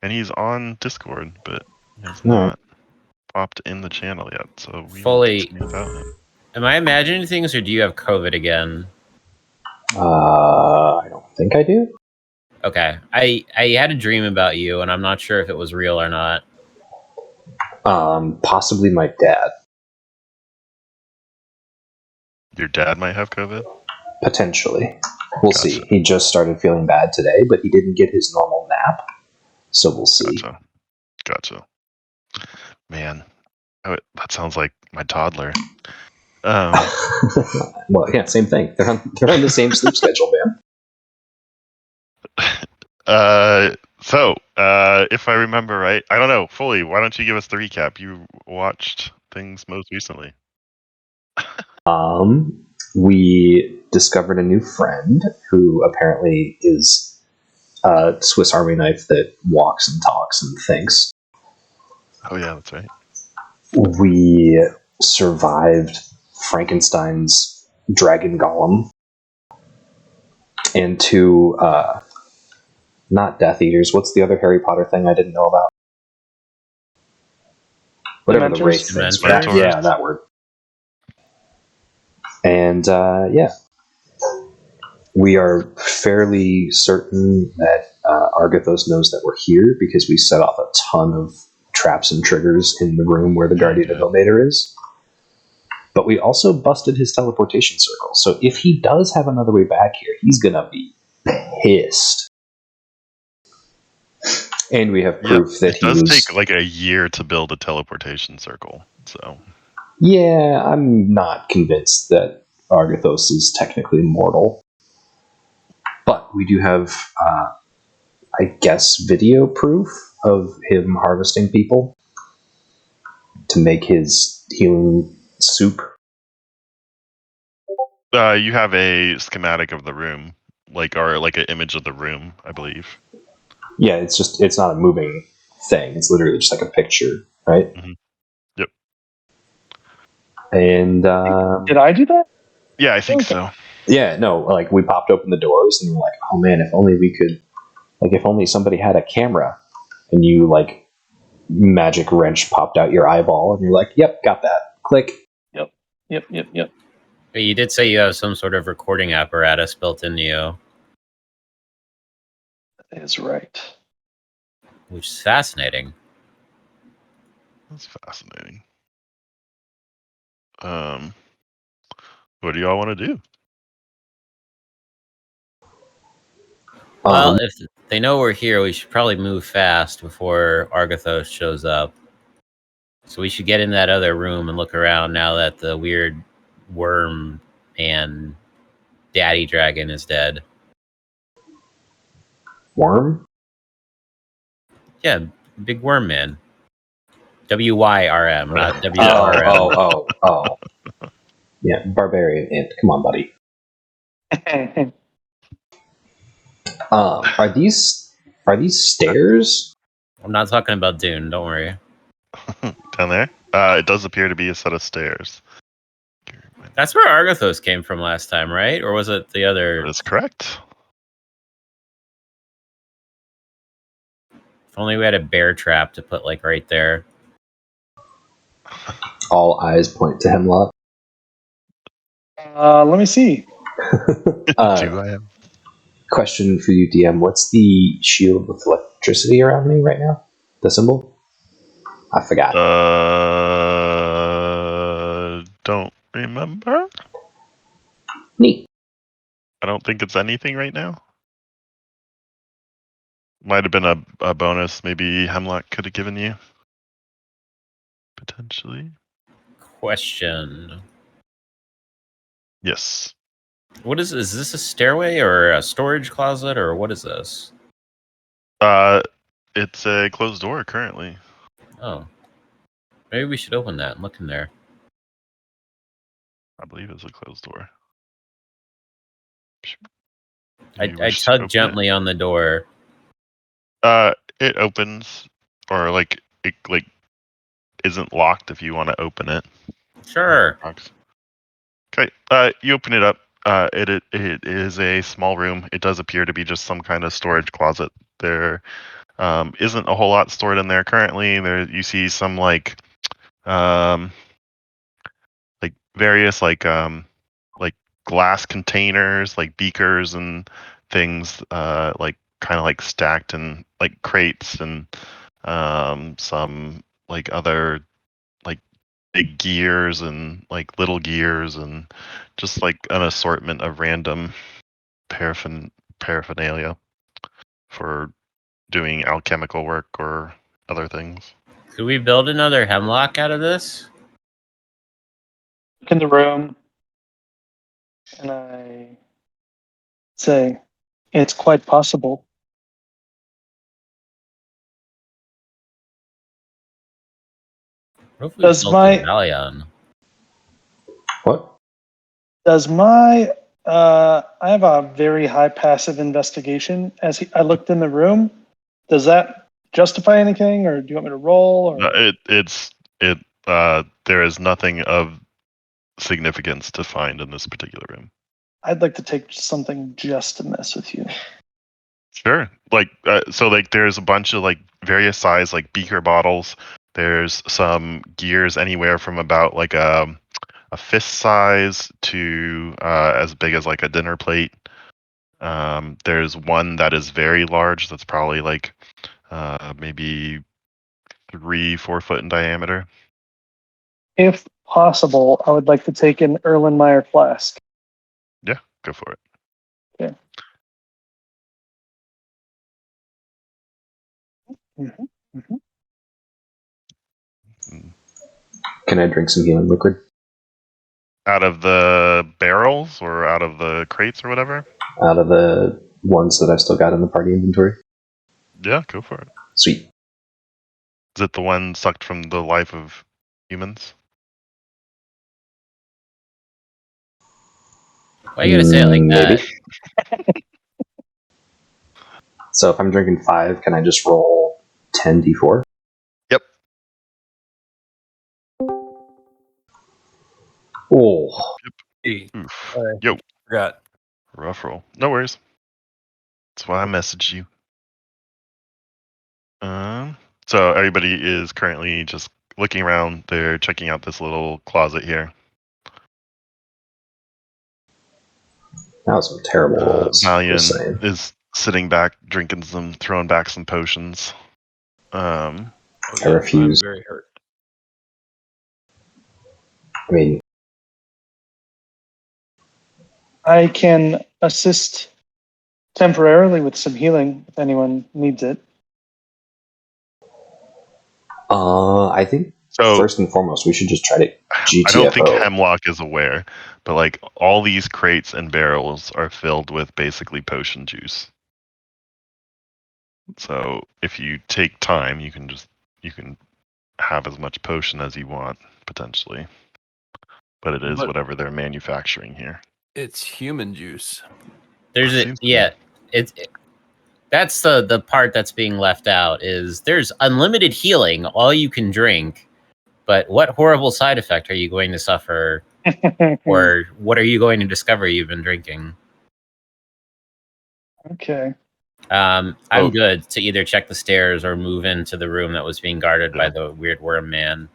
and he's on Discord, but he has All not popped in the channel yet. So we will Fully. continue without him. Am I imagining things, or do you have COVID again? I don't think I do. Okay, I had a dream about you, and I'm not sure if it was real or not. Possibly my dad. Your dad might have COVID? Potentially. We'll Gotcha. see. He just started feeling bad today, but he didn't get his normal nap. So we'll see. Gotcha. Man, that sounds like my toddler. Well, yeah, same thing. They're on the same sleep schedule, man. So, if I remember right, I don't know, Fully, why don't you give us the recap? You watched things most recently. We discovered a new friend who apparently is a Swiss Army knife that walks and talks and thinks. Oh yeah, that's right. We survived Frankenstein's dragon golem and two not Death Eaters. What's the other Harry Potter thing I didn't know about? Whatever the race things. Yeah, that word. And yeah, we are fairly certain that Argathos knows that we're here because we set off a ton of traps and triggers in the room where the Guardian of Ilmater is. But we also busted his teleportation circle. So if he does have another way back here, he's going to be pissed. And we have proof that it does take like a year to build a teleportation circle. So yeah, I'm not convinced that Argathos is technically mortal. But we do have, I guess, video proof of him harvesting people to make his healing soup. You have a schematic of the room, or like an image of the room, I believe. Yeah, it's not a moving thing. It's literally just like a picture, right? Mm-hmm. Yep. And did I do that? Yeah, I think so. Yeah, no, like we popped open the doors and we're like, oh man, if only we could, like if only somebody had a camera, and you like magic wrench popped out your eyeball and you're like, yep, got that. Click. Yep. But you did say you have some sort of recording apparatus built into you. That is right. Which is fascinating. That's fascinating. What do y'all want to do? Well, if they know we're here, we should probably move fast before Argathos shows up. So we should get in that other room and look around now that the weird worm and daddy dragon is dead. Worm? Yeah, big worm man. WYRM, not WRM. Oh. Yeah, barbarian int. Come on, buddy. Are these stairs? I'm not talking about Dune, don't worry. Down there? It does appear to be a set of stairs. That's where Argathos came from last time, right? Or was it the other? That's correct. If only we had a bear trap to put like right there. All eyes point to Hemlock. Let me see. Do I have? Question for you, DM. What's the shield with electricity around me right now? The symbol? I forgot. Don't remember. Neat. I don't think it's anything right now. Might have been a bonus maybe Hemlock could have given you. Potentially. Question. Yes. What is this a stairway or a storage closet or what is this? It's a closed door currently. Oh. Maybe we should open that and look in there. I believe it's a closed door. I tug gently on the door. It opens, or like it isn't locked if you want to open it. Sure. Okay. You open it up. It is a small room. It does appear to be just some kind of storage closet. There Isn't a whole lot stored in there currently. There you see some um, various like glass containers, like beakers and things, like kind of like stacked in like crates, and some like other like big gears and like little gears, and just like an assortment of random paraphernalia for doing alchemical work or other things. Could we build another hemlock out of this? Look in the room, and I say, it's quite possible. What if we Does built my- a galleon? What? Does my I have a very high passive investigation. I looked in the room, does that justify anything, or do you want me to roll? Or There is nothing of significance to find in this particular room. I'd like to take something just to mess with you. Sure. So there's a bunch of like various size like beaker bottles. There's some gears anywhere from about like a fist size to as big as like a dinner plate. There's one that is very large. That's probably like maybe 3-4 foot in diameter. If possible, I would like to take an Erlenmeyer flask. Yeah, go for it. Okay. Mm-hmm. Mm-hmm. Can I drink some healing liquid? Out of the barrels or out of the crates or whatever? Out of the ones that I've still got in the party inventory. Yeah, go for it. Sweet. Is it the one sucked from the life of humans? Why you gotta say it like that? Maybe. So if I'm drinking 5, can I just roll 10d4? Yep. Oh. Hey, Oof. sorry. Yo, Forgot. rough roll. No worries. That's why I messaged you. So everybody is currently just looking around. They're checking out this little closet here. That was some terrible rolls. Just Valian saying. is sitting back, throwing back some potions. I refuse. I'm very hurt. I mean, I can assist temporarily with some healing if anyone needs it. I think So first and foremost, we should just try to GTFO. I don't think Hemlock is aware, but like all these crates and barrels are filled with basically potion juice. So if you take time, you can have as much potion as you want potentially. But it is whatever they're manufacturing here. It's human juice. There's a Seems yeah. That's the part that's being left out. Is there's unlimited healing, all you can drink, but what horrible side effect are you going to suffer, or what are you going to discover you've been drinking? Okay. I'm Oh. good to either check the stairs or move into the room that was being guarded by Yeah. the weird worm man.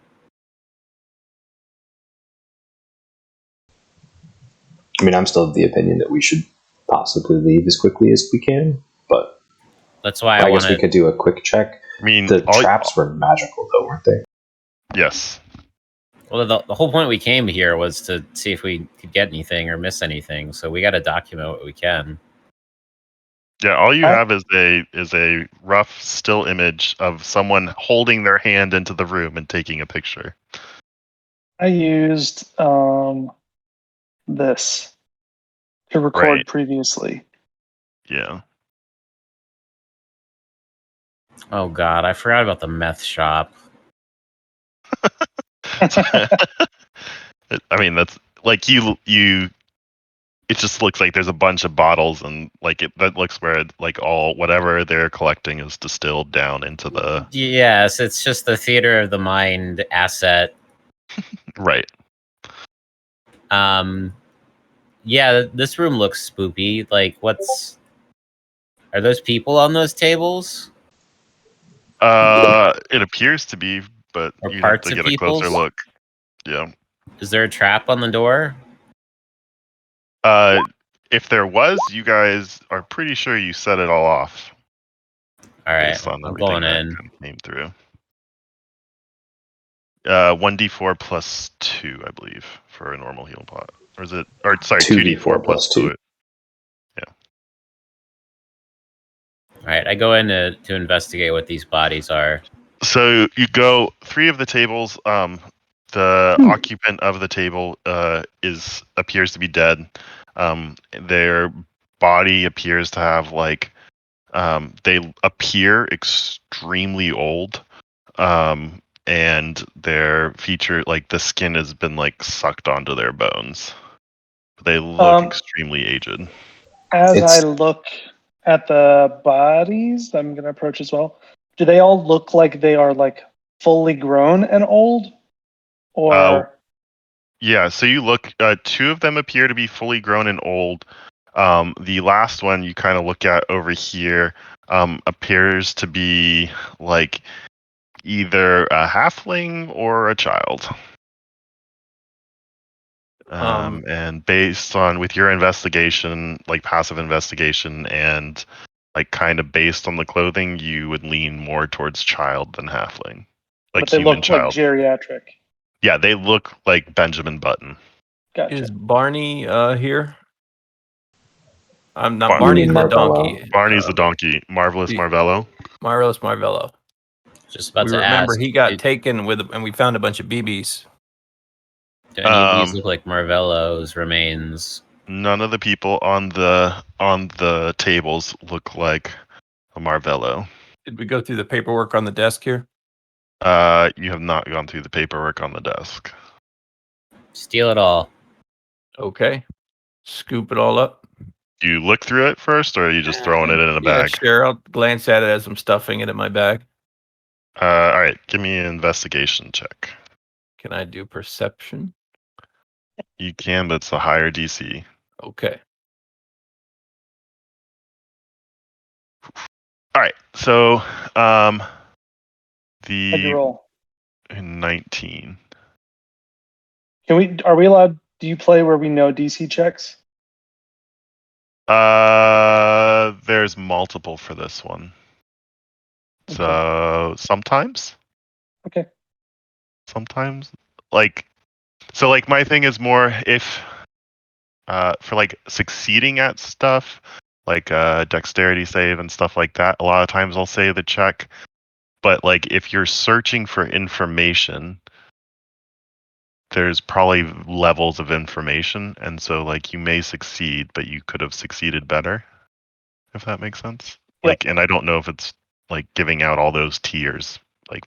I mean, I'm still of the opinion that we should possibly leave as quickly as we can, but That's why I I guess want we to. could do a quick check. I mean, The traps were magical, though, weren't they? yes. Well, the whole point we came here was to see if we could get anything or miss anything. So we got to document what we can. Yeah, all you have is a rough still image of someone holding their hand into the room and taking a picture. I used this to record Right. previously. Yeah. Oh God, I forgot about the meth shop. I mean, that's like you. It just looks like there's a bunch of bottles, and like that looks where like all whatever they're collecting is distilled down into the Yes, it's just the theater of the mind asset. right. Yeah, this room looks spoopy. Like, are those people on those tables? It appears to be, but Or you'd have parts to of get a closer people's? look. Yeah. Is there a trap on the door? If there was, you guys are pretty sure you set it all off All right, based on I'm everything going that in. kind of came through. 1d4 plus 2, I believe, for a normal heal pot. Or is it? Or sorry, 2d4 plus 2. Yeah. All right, I go in to investigate what these bodies are. So you go 3 of the tables. The occupant of the table appears to be dead. Their body appears to have they appear extremely old. And their feature, like the skin has been sucked onto their bones. They look extremely aged. As I look at the bodies, I'm going to approach as well. Do they all look like they are fully grown and old? Or yeah, so you look, 2 of them appear to be fully grown and old. The last one you kind of look at over here appears to be either a halfling or a child. And based on with your investigation, passive investigation, and kind of based on the clothing, you would lean more towards child than halfling, but they human look like child. geriatric. Yeah, they look like Benjamin Button. Gotcha. Is Barney here? I'm not. Barney's Barney's the donkey. Barney's the donkey. Marvelous Marvello. Marvelous Marvello. Just about We to remember ask. he got taken and we found a bunch of BBs. Do any of these look like Marvello's remains? None of the people on the tables look like a Marvello. Did we go through the paperwork on the desk here? You have not gone through the paperwork on the desk. Steal it all. Okay. Scoop it all up. Do you look through it first, or are you just throwing it in a Yeah, bag? sure. I'll glance at it as I'm stuffing it in my bag. All right, give me an investigation check. Can I do perception? You can, but it's a higher DC. Okay. All right, so How'd you the roll? 19. Are we allowed? Do you play where we know DC checks? There's multiple for this one. Okay. So sometimes. Okay. Sometimes, my thing is more if, for succeeding at stuff, dexterity save and stuff like that. A lot of times I'll say the check, but if you're searching for information, there's probably levels of information, and so you may succeed, but you could have succeeded better, if that makes sense. Yep. And I don't know if it's giving out all those tiers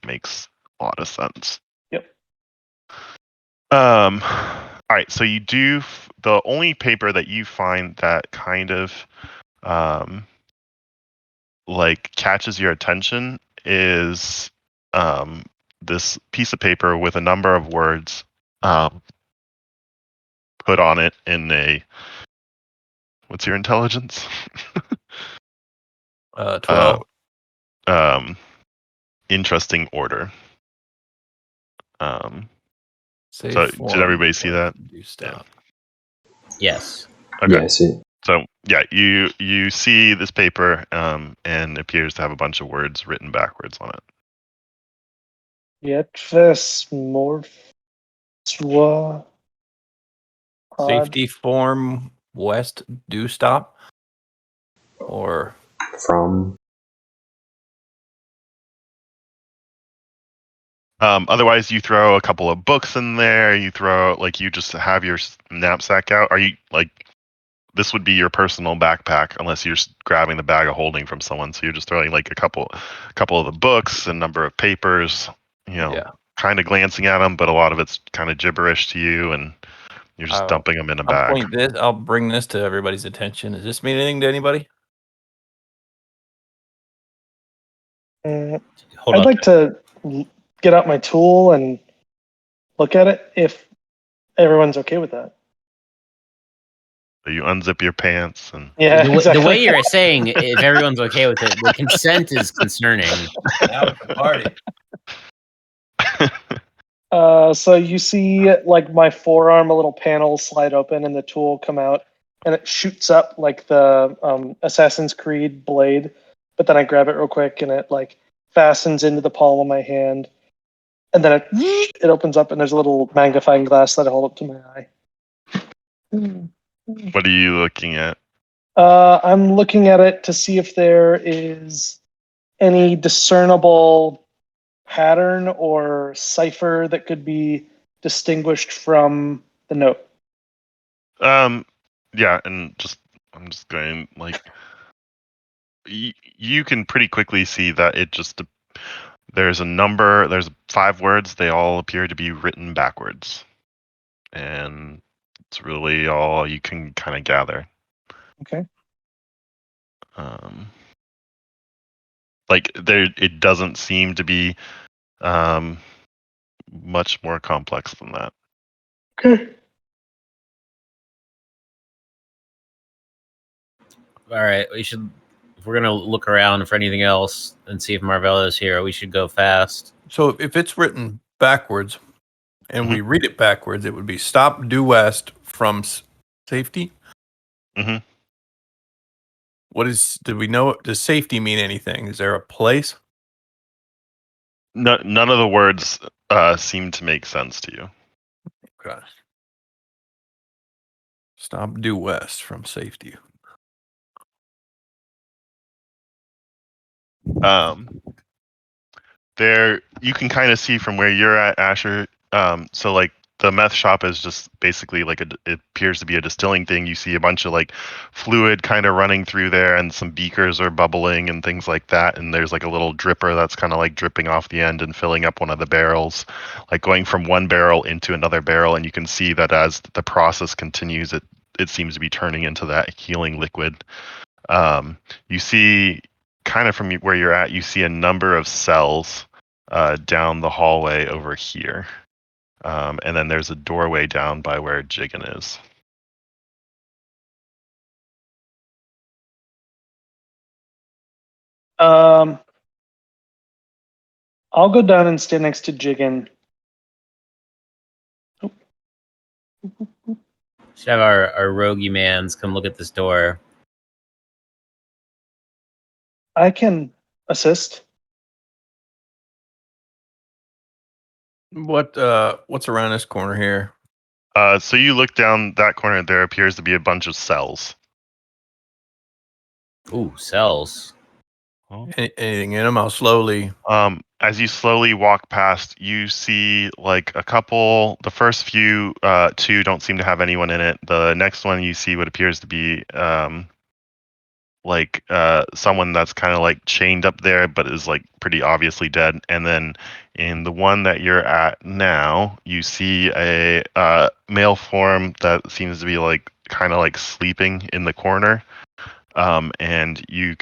makes a lot of sense. Yep. All right, so you do the only paper that you find that kind of catches your attention is this piece of paper with a number of words put on it in a, what's your intelligence? 12. Interesting order. Save So form. did everybody see that? Do stop. Yes. Okay. Yeah, I see. So yeah, you see this paper, and it appears to have a bunch of words written backwards on it. Yetves morphswa. Safety form west do stop. Or From otherwise, you throw a couple of books in there. You throw you just have your knapsack out. Are you this would be your personal backpack unless you're grabbing the bag of holding from someone. So you're just throwing a couple of the books, a number of papers. Kind of glancing at them, but a lot of it's kind of gibberish to you, and you're just dumping them in a bag. I'll bring this to everybody's attention. Does this mean anything to anybody? I'd like to get out my tool and look at it if everyone's okay with that. You unzip your pants and Yeah, The exactly. way you're saying, if everyone's okay with it, the consent is concerning. Now it's a party. So you see, like, my forearm, a little panel slide open, and the tool come out, and it shoots up like the Assassin's Creed blade. But then I grab it real quick, and it like fastens into the palm of my hand, and then it opens up, and there's a little magnifying glass that I hold up to my eye. what are you looking at? I'm looking at it to see if there is any discernible pattern or cipher that could be distinguished from the note. Yeah, and I'm just going like you can pretty quickly see that it just there's a number, there's 5 words, they all appear to be written backwards. And it's really all you can kind of gather. Okay. Like it doesn't seem to be much more complex than that. Okay. All right, we should. If we're gonna look around for anything else and see if Marvella's here, we should go fast. So if it's written backwards and we read it backwards, it would be stop due west from safety. Mhm. Did we know? Does safety mean anything? Is there a place? No, none of the words seem to make sense to you. Okay. Stop due west from safety. There you can kind of see from where you're at, Asher. So like the meth shop is just basically like it appears to be a distilling thing. You see a bunch of like fluid kind of running through there, and some beakers are bubbling and things like that. And there's like a little dripper that's kind of like dripping off the end and filling up one of the barrels, like going from one barrel into another barrel. And you can see that as the process continues, it seems to be turning into that healing liquid. You see, kind of from where you're at, you see a number of cells down the hallway over here. And then there's a doorway down by where Jigen is. I'll go down and stand next to Jigen. Should have our roguey mans come look at this door. I can assist. What's around this corner here? So you look down that corner, there appears to be a bunch of cells. Ooh, cells. Anything in them? I'll slowly. As you slowly walk past, you see like a couple. The first few, 2 don't seem to have anyone in it. The next one, you see what appears to be someone that's kind of like chained up there, but is like pretty obviously dead. And then in the one that you're at now, you see a male form that seems to be like kind of like sleeping in the corner. And you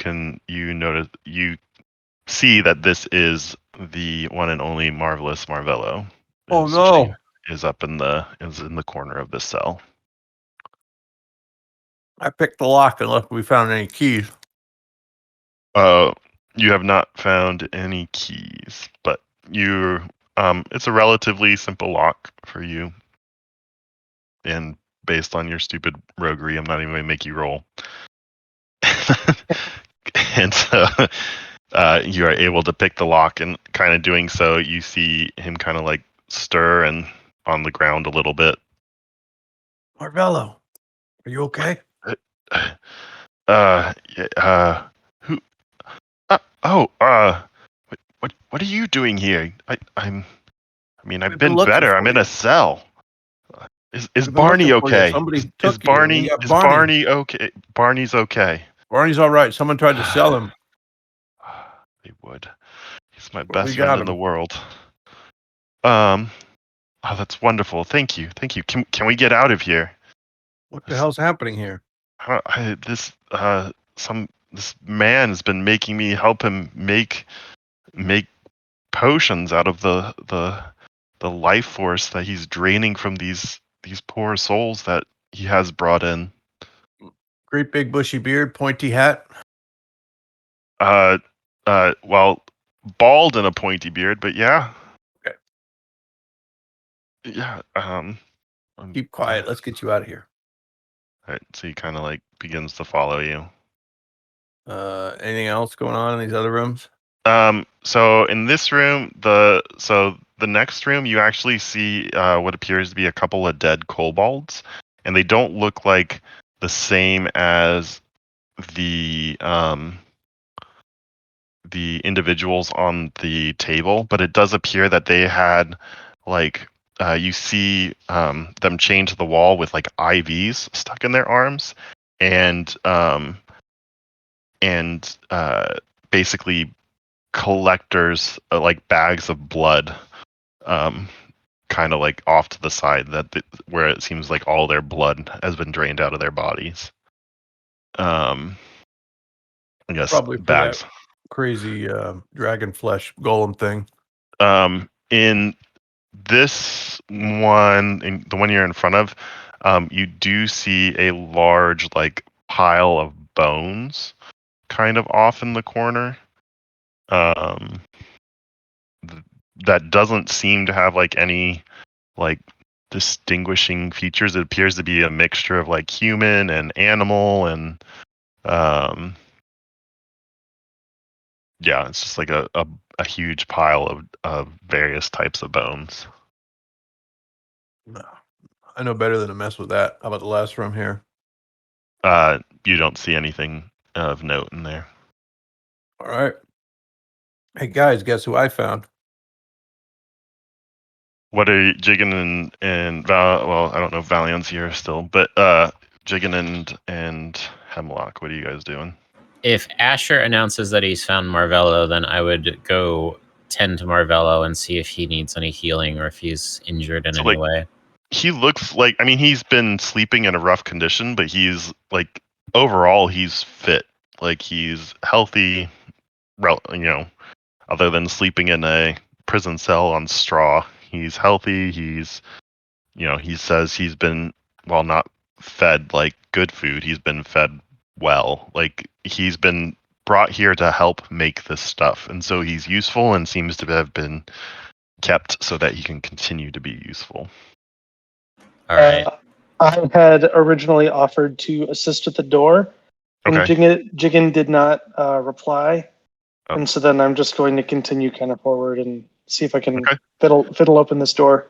see that this is the one and only Marvelous Marvello. Oh no! Is in the corner of this cell. I picked the lock unless we found any keys. You have not found any keys, but it's a relatively simple lock for you. And based on your stupid roguery, I'm not even going to make you roll. And so you are able to pick the lock, and kind of doing so, you see him kind of like stir and on the ground a little bit. Marvello, are you okay? Who? What are you doing here? I've been better. I'm in a cell. Is Barney okay? Somebody Is Barney okay? Barney's okay. Barney's all right. Someone tried to sell him. They would. He's my But best we got friend in him. the world. Oh, that's wonderful. Thank you. Can we get out of here? What the hell's happening here? This man has been making me help him make potions out of the life force that he's draining from these poor souls that he has brought in. Great big bushy beard, pointy hat. Well, bald and a pointy beard, but yeah. Okay. Yeah. Keep quiet. Let's get you out of here. All right, so he kind of like begins to follow you. Anything else going on in these other rooms? So in this room, the next room, you actually see what appears to be a couple of dead kobolds, and they don't look like the same as the individuals on the table, but it does appear that they had like you see them chained to the wall with like IVs stuck in their arms, and basically collectors like bags of blood kind of like off to the side where it seems like all their blood has been drained out of their bodies. I guess Probably for bags. that crazy dragon flesh golem thing. In this one, in the one you're in front of, you do see a large like pile of bones kind of off in the corner. That doesn't seem to have like any like distinguishing features. It appears to be a mixture of like human and animal, and yeah, it's just like a huge pile of various types of bones. No, I know better than to mess with that. How about the last room here? You don't see anything of note in there. All right. Hey guys, guess who I found? What are Jigen and well, I don't know if Valion's here still, but Jigen and Hemlock, what are you guys doing? If Asher announces that he's found Marvello, then I would go tend to Marvello and see if he needs any healing or if he's injured in any way. He looks like, I mean, he's been sleeping in a rough condition, but he's like overall he's fit. Like he's healthy, other than sleeping in a prison cell on straw. He's healthy. He's, he says he's been, well, not fed like good food. He's been fed well. Like he's been brought here to help make this stuff. And so he's useful and seems to have been kept so that he can continue to be useful. All right. I had originally offered to assist with the door, and Okay. Jigen did not reply. Oh. And so then I'm just going to continue kind of forward and see if I can fiddle open this door.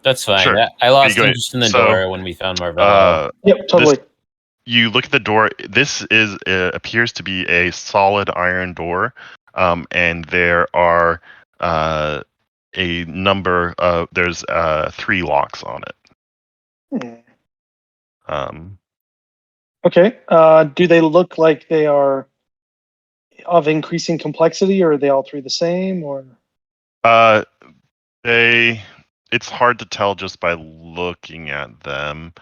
That's fine. Sure. I lost interest in the door when we found Marvello. Yep, totally. You look at the door. This appears to be a solid iron door, and there are a number of there's 3 locks on it. Okay. Do they look like they are of increasing complexity, or are they all 3 the same? Or it's hard to tell just by looking at them.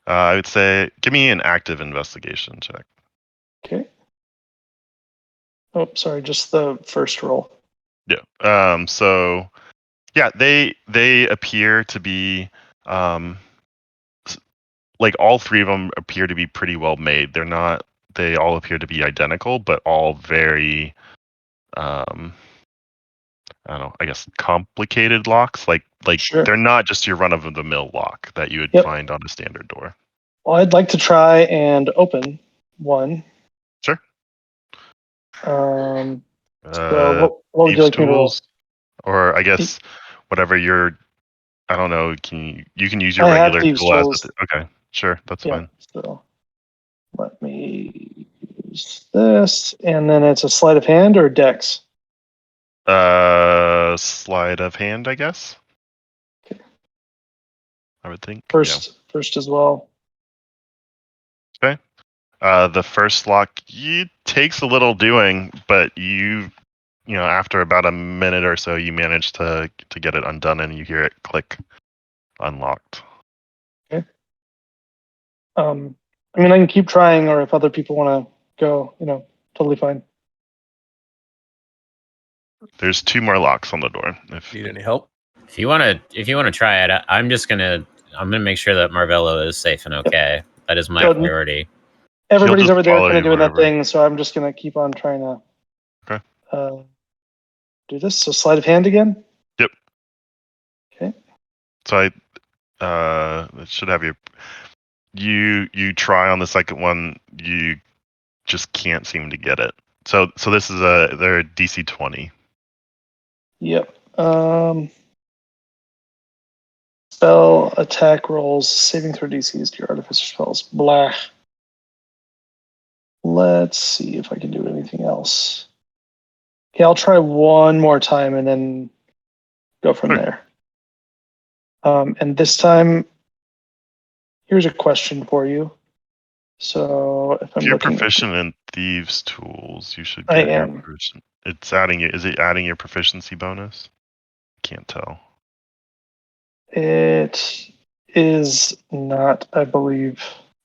I would say give me an active investigation check. Okay. Oh, sorry, just the first roll. Yeah. So yeah, they appear to be like all 3 of them appear to be pretty well made. They all appear to be identical, but all very I don't know, I guess complicated locks. Like Sure. They're not just your run of the mill lock that you would find on a standard door. Well, I'd like to try and open one. Sure. So what would you like me to roll? Or I guess whatever your, I don't know. You can use your I have regular thieves' tool as tools. okay, sure, that's fine. So let me use this, and then it's a sleight of hand or dex. Sleight of hand, I guess. Okay. I would think. First as well. Okay. The first lock, it takes a little doing, but after about a minute or so, you manage to get it undone, and you hear it click, unlocked. Okay. I mean, I can keep trying, or if other people want to go, totally fine. There's 2 more locks on the door. If need any help, if you want to try it, I'm gonna make sure that Marvello is safe and okay. That is my priority. Everybody's just over there follow kind of you doing that wherever. thing, so I'm just going to keep on trying to Okay. do this. So sleight of hand again? Yep. Okay. So it should have you try on the second one, you just can't seem to get it. So this is they're DC 20. Yep. Spell attack rolls, saving throw DCs to your artificer spells. Blah. Let's see if I can do anything else. Okay, I'll try one more time and then go from Sure. there. And this time, here's a question for you. So if I'm If you're looking, proficient in thieves tools, you should I get your am. proficient. It's adding it. Is it adding your proficiency bonus? Can't tell. It is not, I believe.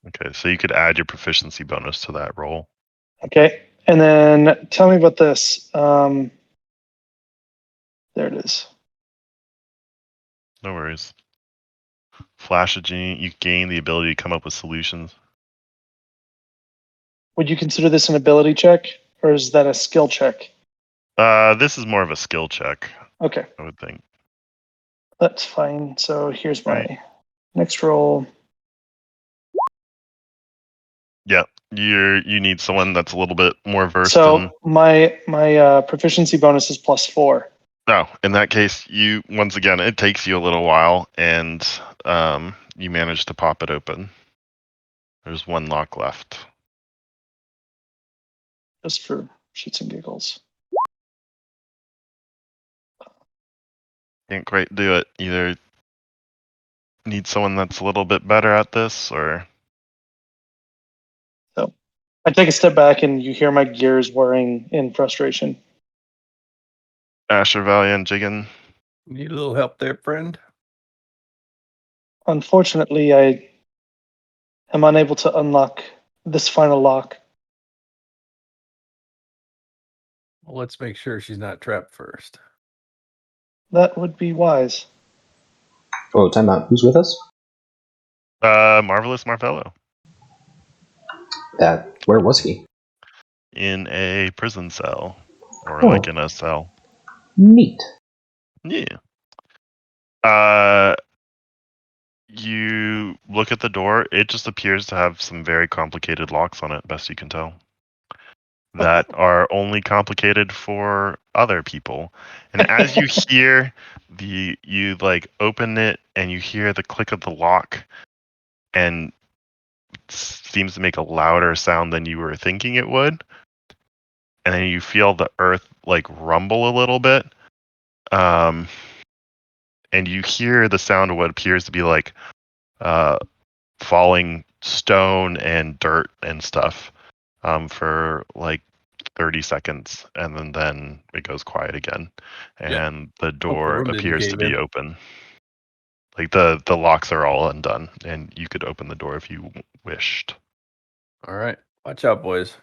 Okay, so you could add your proficiency bonus to that roll. Okay, and then tell me about this. There it is. No worries. Flash a genie. You gain the ability to come up with solutions. Would you consider this an ability check, or is that a skill check? This is more of a skill check, Okay, I would think. that's fine. So here's my Right. next roll. Yeah, you need someone that's a little bit more versed in. So my proficiency bonus is +4. No, in that case, you once again it takes you a little while, and you manage to pop it open. There's one lock left. Just for shits and giggles. Can't quite do it. Either need someone that's a little bit better at this, or So I take a step back and you hear my gears whirring in frustration. Asher, Valiant, Jiggin. Need a little help there, friend? Unfortunately, I am unable to unlock this final lock. Well, let's make sure she's not trapped first. That would be wise. Oh, time out. Who's with us? Marvelous Marvello Where was he? in a prison cell, or Oh. like in a cell. Neat. Yeah. You look at the door. It just appears to have some very complicated locks on it, best you can tell. That are only complicated for other people. And as you hear you like open it and you hear the click of the lock, and it seems to make a louder sound than you were thinking it would. And then you feel the earth like rumble a little bit. And you hear the sound of what appears to be like falling stone and dirt and stuff for like 30 seconds, and then it goes quiet again, and the door room didn't appears to cave be in. open. Like the locks are all undone, and you could open the door if you wished. All right. Watch out, boys.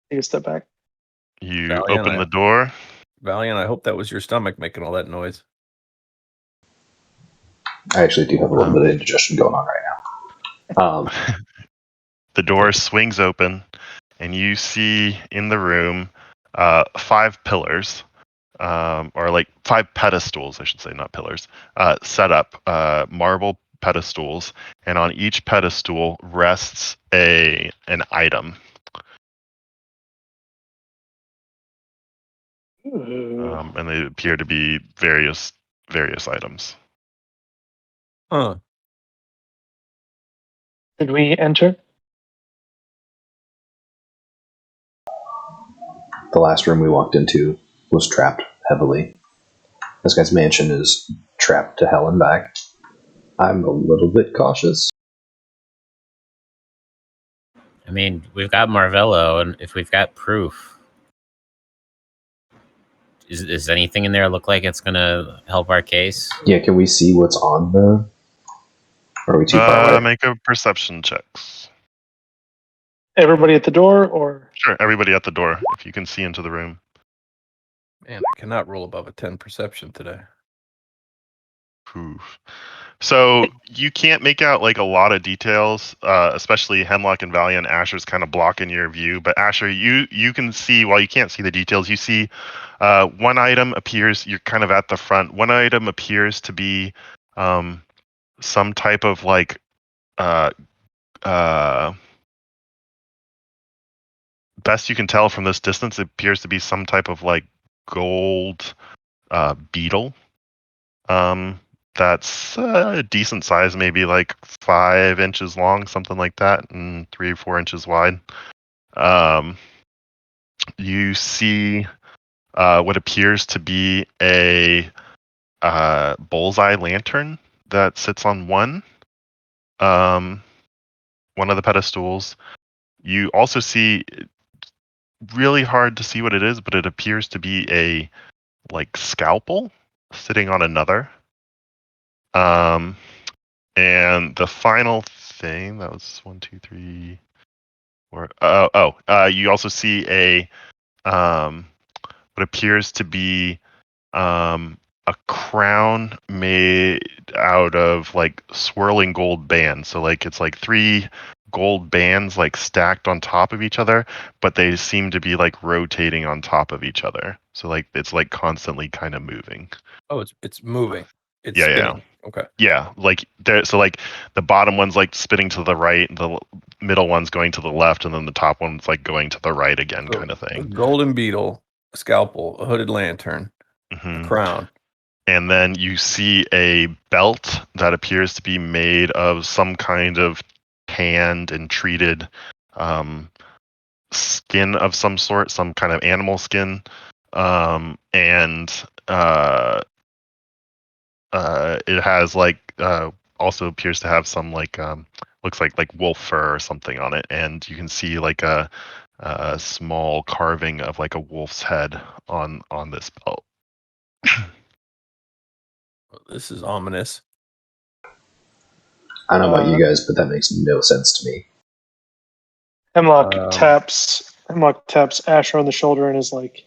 Take a step back. You Valiant, open the door. Valiant, I hope that was your stomach making all that noise. I actually do have a little bit of indigestion going on right now. The door swings open, and you see in the room 5 pillars, or like 5 pedestals, I should say, not pillars, set up, marble pedestals, and on each pedestal rests an item. And they appear to be various items. Huh. Did we enter? The last room we walked into was trapped heavily. This guy's mansion is trapped to hell and back. I'm a little bit cautious. I mean, we've got Marvello, and if we've got proof, is anything in there look like it's gonna help our case? Yeah, can we see what's on the... Or are we too far away? Make a perception checks. Everybody at the door, or Sure, everybody at the door, if you can see into the room. Man, I cannot roll above a 10 perception today. Oof. So you can't make out like a lot of details, especially Hemlock and Valiant. Asher's kind of blocking your view, but Asher, you can see, while you can't see the details, you see one item appears. You're kind of at the front. One item appears to be some type of like best you can tell from this distance, it appears to be some type of like gold beetle. That's a decent size, maybe like 5 inches long, something like that, and 3 or 4 inches wide. You see what appears to be a bullseye lantern that sits on um, one of the pedestals. You also see, really hard to see what it is, but it appears to be a like scalpel sitting on another. And the final thing, that was 1, 2, 3, 4. You also see a what appears to be a crown made out of like swirling gold bands. So like it's like 3 gold bands like stacked on top of each other, but they seem to be like rotating on top of each other. So like it's like constantly kind of moving. Oh, it's moving. It's Yeah, yeah. spinning. Okay. Yeah, like there. So like the bottom one's like spinning to the right, the middle one's going to the left, and then the top one's like going to the right again, So kind of a thing. golden beetle, a scalpel, a hooded lantern, a crown. And then you see a belt that appears to be made of some kind of tanned and treated skin of some sort, some kind of animal skin, and it has like also appears to have some like looks like wolf fur or something on it, and you can see like a small carving of like a wolf's head on this belt. This is ominous. I don't know about you guys, but that makes no sense to me. Hemlock taps Asher on the shoulder and is like,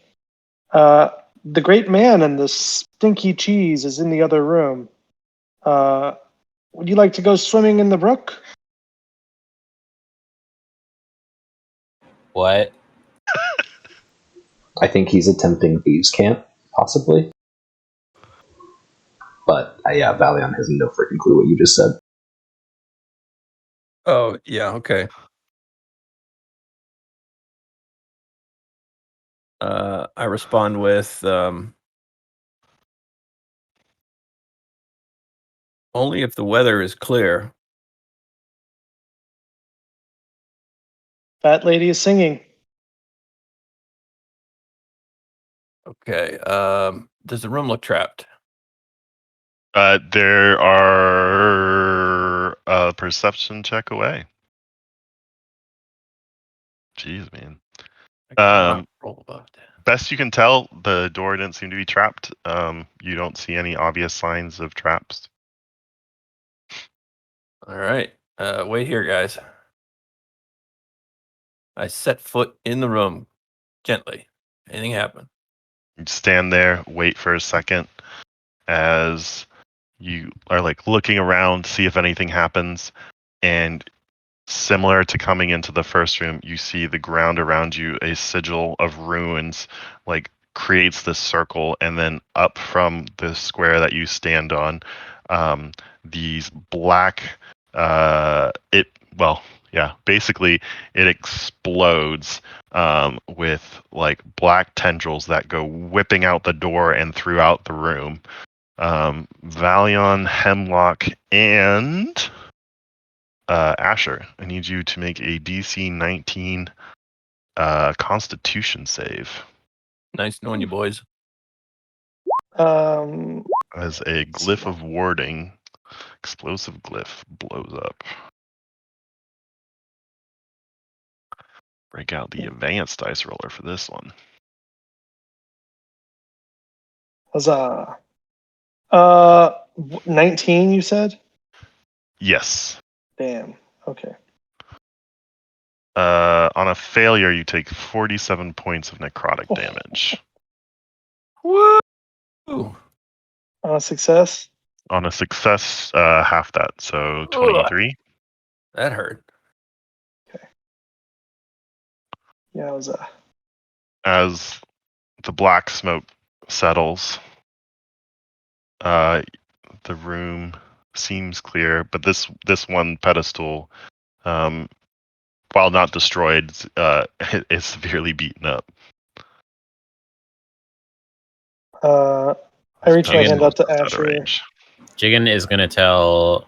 the great man and the stinky cheese is in the other room. Would you like to go swimming in the brook? What? I think he's attempting thieves' camp, possibly. But yeah, Valiant has no freaking clue what you just said. Oh, yeah, okay. I respond with only if the weather is clear. Fat lady is singing. Okay. Does the room look trapped? There are a perception check away. Jeez, man. I cannot roll above that. Best you can tell, the door didn't seem to be trapped. You don't see any obvious signs of traps. All right. Wait here, guys. I set foot in the room gently. Anything happen? You stand there, wait for a second as you are like looking around, see if anything happens, and similar to coming into the first room, you see the ground around you, a sigil of ruins, like creates this circle, and then up from the square that you stand on, these black, basically it explodes with like black tendrils that go whipping out the door and throughout the room. Valion, Hemlock, and Asher, I need you to make a DC 19 Constitution save. Nice knowing you, boys. As a glyph of warding, explosive glyph blows up. Break out the advanced dice roller for this one. Huzzah. 19, you said? Yes. Damn. Okay. On a failure, you take 47 points of necrotic damage. Woo! On a success? On a success, half that, so 23. That hurt. Yeah, it was As the black smoke settles, the room seems clear, but this one pedestal, while not destroyed, is severely beaten up. I reach my hand out to Out of Asher. range. Jigen is going to tell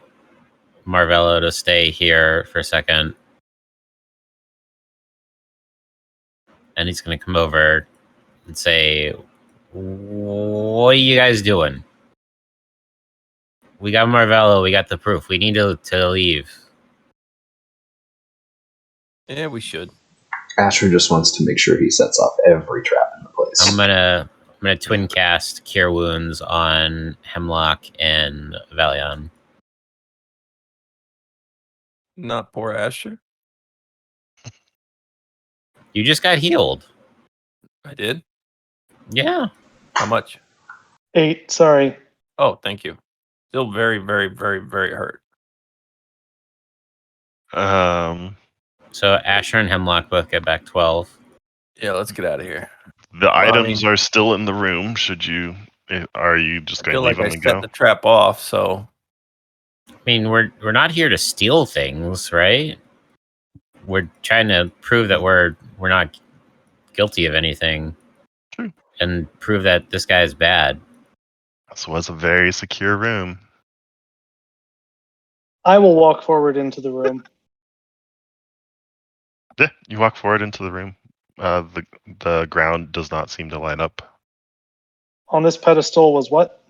Marvello to stay here for a second. And he's going to come over and say, what are you guys doing? We got Marvello. We got the proof. We need to leave. Yeah, we should. Asher just wants to make sure he sets off every trap in the place. I'm gonna twin cast Cure Wounds on Hemlock and Valion. Not poor Asher. You just got healed. I did. Yeah. How much? 8. Sorry. Oh, thank you. Still very, very, very, very hurt. So Asher and Hemlock both get back 12. Yeah, let's get out of here. The I items mean- are still in the room. Are you just I going feel to leave like I them and set go? the trap off, so I mean, we're not here to steal things, right? We're trying to prove that we're not guilty of anything. True. And prove that this guy is bad. This was a very secure room. I will walk forward into the room. Yeah, you walk forward into the room. The ground does not seem to line up. On this pedestal was what?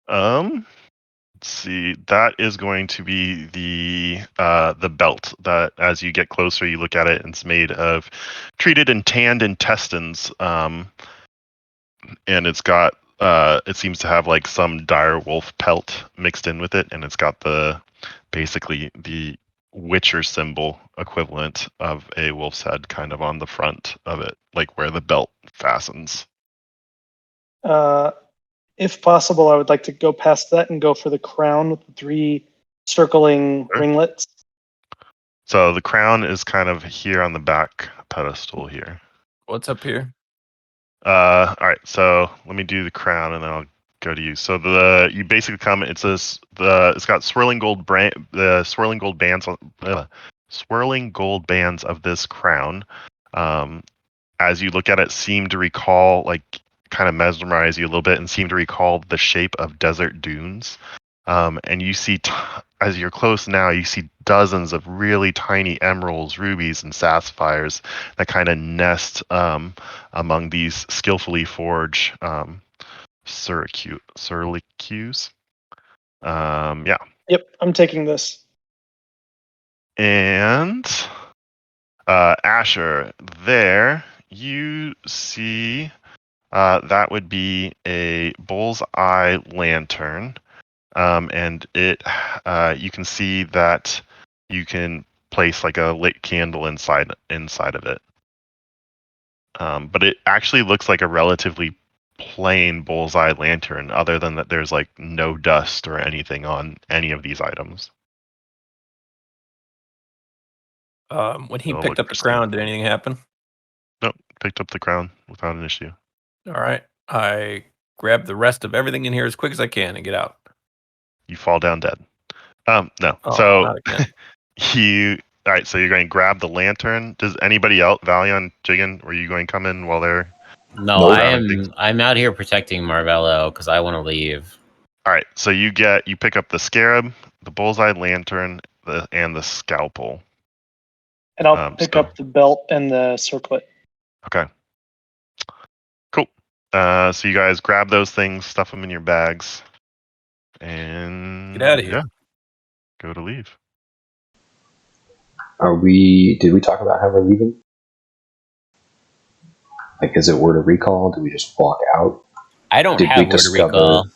Let's see. That is going to be the belt that, as you get closer, you look at it, and it's made of treated and tanned intestines. And it's got it seems to have like some dire wolf pelt mixed in with it, and it's got basically the Witcher symbol equivalent of a wolf's head kind of on the front of it, like where the belt fastens. If possible, I would like to go past that and go for the crown with the 3 circling Sure. ringlets. So the crown is kind of here on the back pedestal here. what's up here? All right, so let me do the crown and then I'll go to you. So you basically come. It's got swirling gold the swirling gold bands swirling gold bands of this crown. As you look at it, seem to recall, like, kind of mesmerize you a little bit, and seem to recall the shape of desert dunes. And you see, as you're close now, you see dozens of really tiny emeralds, rubies, and sapphires that kind of nest among these skillfully forged surlicues. Yeah. Yep, I'm taking this. And Asher, there you see that would be a bullseye lantern. And it you can see that you can place like a lit candle inside of it. But it actually looks like a relatively plain bullseye lantern, other than that there's like no dust or anything on any of these items. When he It'll picked look up the pristine. crown, did anything happen? Nope, picked up the crown without an issue. All right. I grab the rest of everything in here as quick as I can and get out. You fall down dead. No. Oh, So not again. all right, so you're going to grab the lantern. Does anybody else, Valion, Jigen, were you going to come in while they're... No, Nope. I'm out here protecting Marvello because I want to leave. All right, so you pick up the scarab, the bullseye lantern, and the scalpel. And I'll pick up the belt and the circlet. Okay. Cool. So you guys grab those things, stuff them in your bags, and Get out of here. Yeah, go to leave. Did we talk about how we're leaving? Like, is it word of recall? Do we just walk out? I don't Did have we word to discover? recall.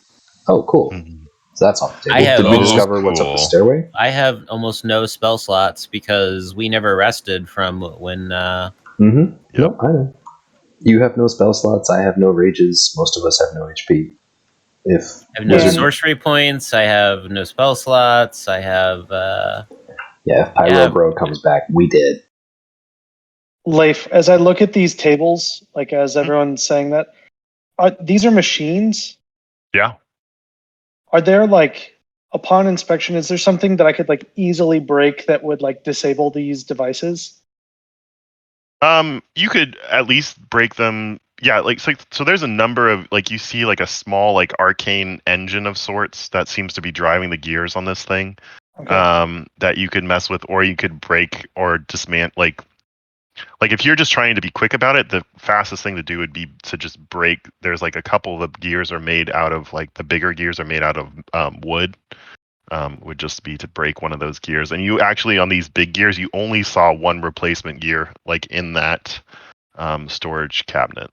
Oh, cool. Mhm. So that's on the I table. have Did we almost- discover what's up the Cool. stairway? I have almost no spell slots because we never rested from when. Mm-hmm. Yep. No, I know. You have no spell slots. I have no rages. Most of us have no HP. If I have no Wizard, sorcery points. I have no spell slots. I have. if Pyro Bro comes back, we did. Leif, as I look at these tables, like as Hmm. everyone's saying that, these are machines. Yeah. Are there like, upon inspection, is there something that I could like easily break that would like disable these devices? You could at least break them. Yeah, like so there's a number of like you see like a small like arcane engine of sorts that seems to be driving the gears on this thing. Okay. That you could mess with, or you could break or dismantle. Like if you're just trying to be quick about it, the fastest thing to do would be to just break. There's like a couple of gears are made out of like the bigger gears are made out of wood. Would just be to break one of those gears. And you actually on these big gears, you only saw one replacement gear like in that storage cabinet.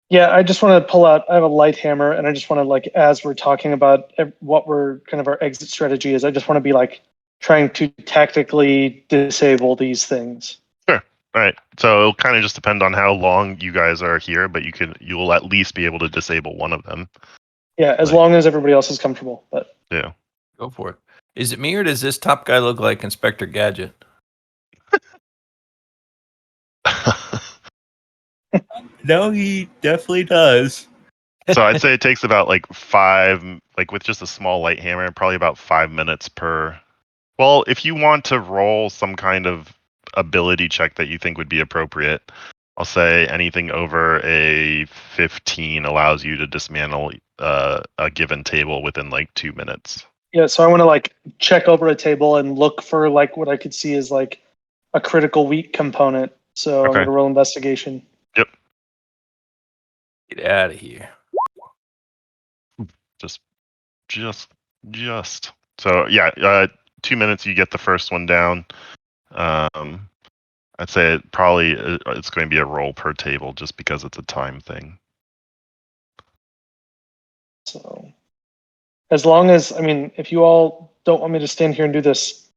Yeah, I just want to pull out. I have a light hammer, and I just want to like, as we're talking about what we're kind of our exit strategy is, I just want to be like trying to tactically disable these things. Sure. All right. So it'll kind of just depend on how long you guys are here, but you'll at least be able to disable one of them. Yeah, as long as everybody else is comfortable. But Yeah. Go for it. Is it me or does this top guy look like Inspector Gadget? No, he definitely does. So I'd say it takes about like with just a small light hammer, probably about 5 minutes per. Well, if you want to roll some kind of ability check that you think would be appropriate, I'll say anything over a 15 allows you to dismantle a given table within like 2 minutes. yeah, so I want to like check over a table and look for like what I could see as like a critical weak component. So I'm Okay. going to roll investigation. Yep. Get out of here. Just. So yeah, 2 minutes you get the first one down. I'd say it's going to be a roll per table just because it's a time thing. So as long as, I mean, if you all don't want me to stand here and do this,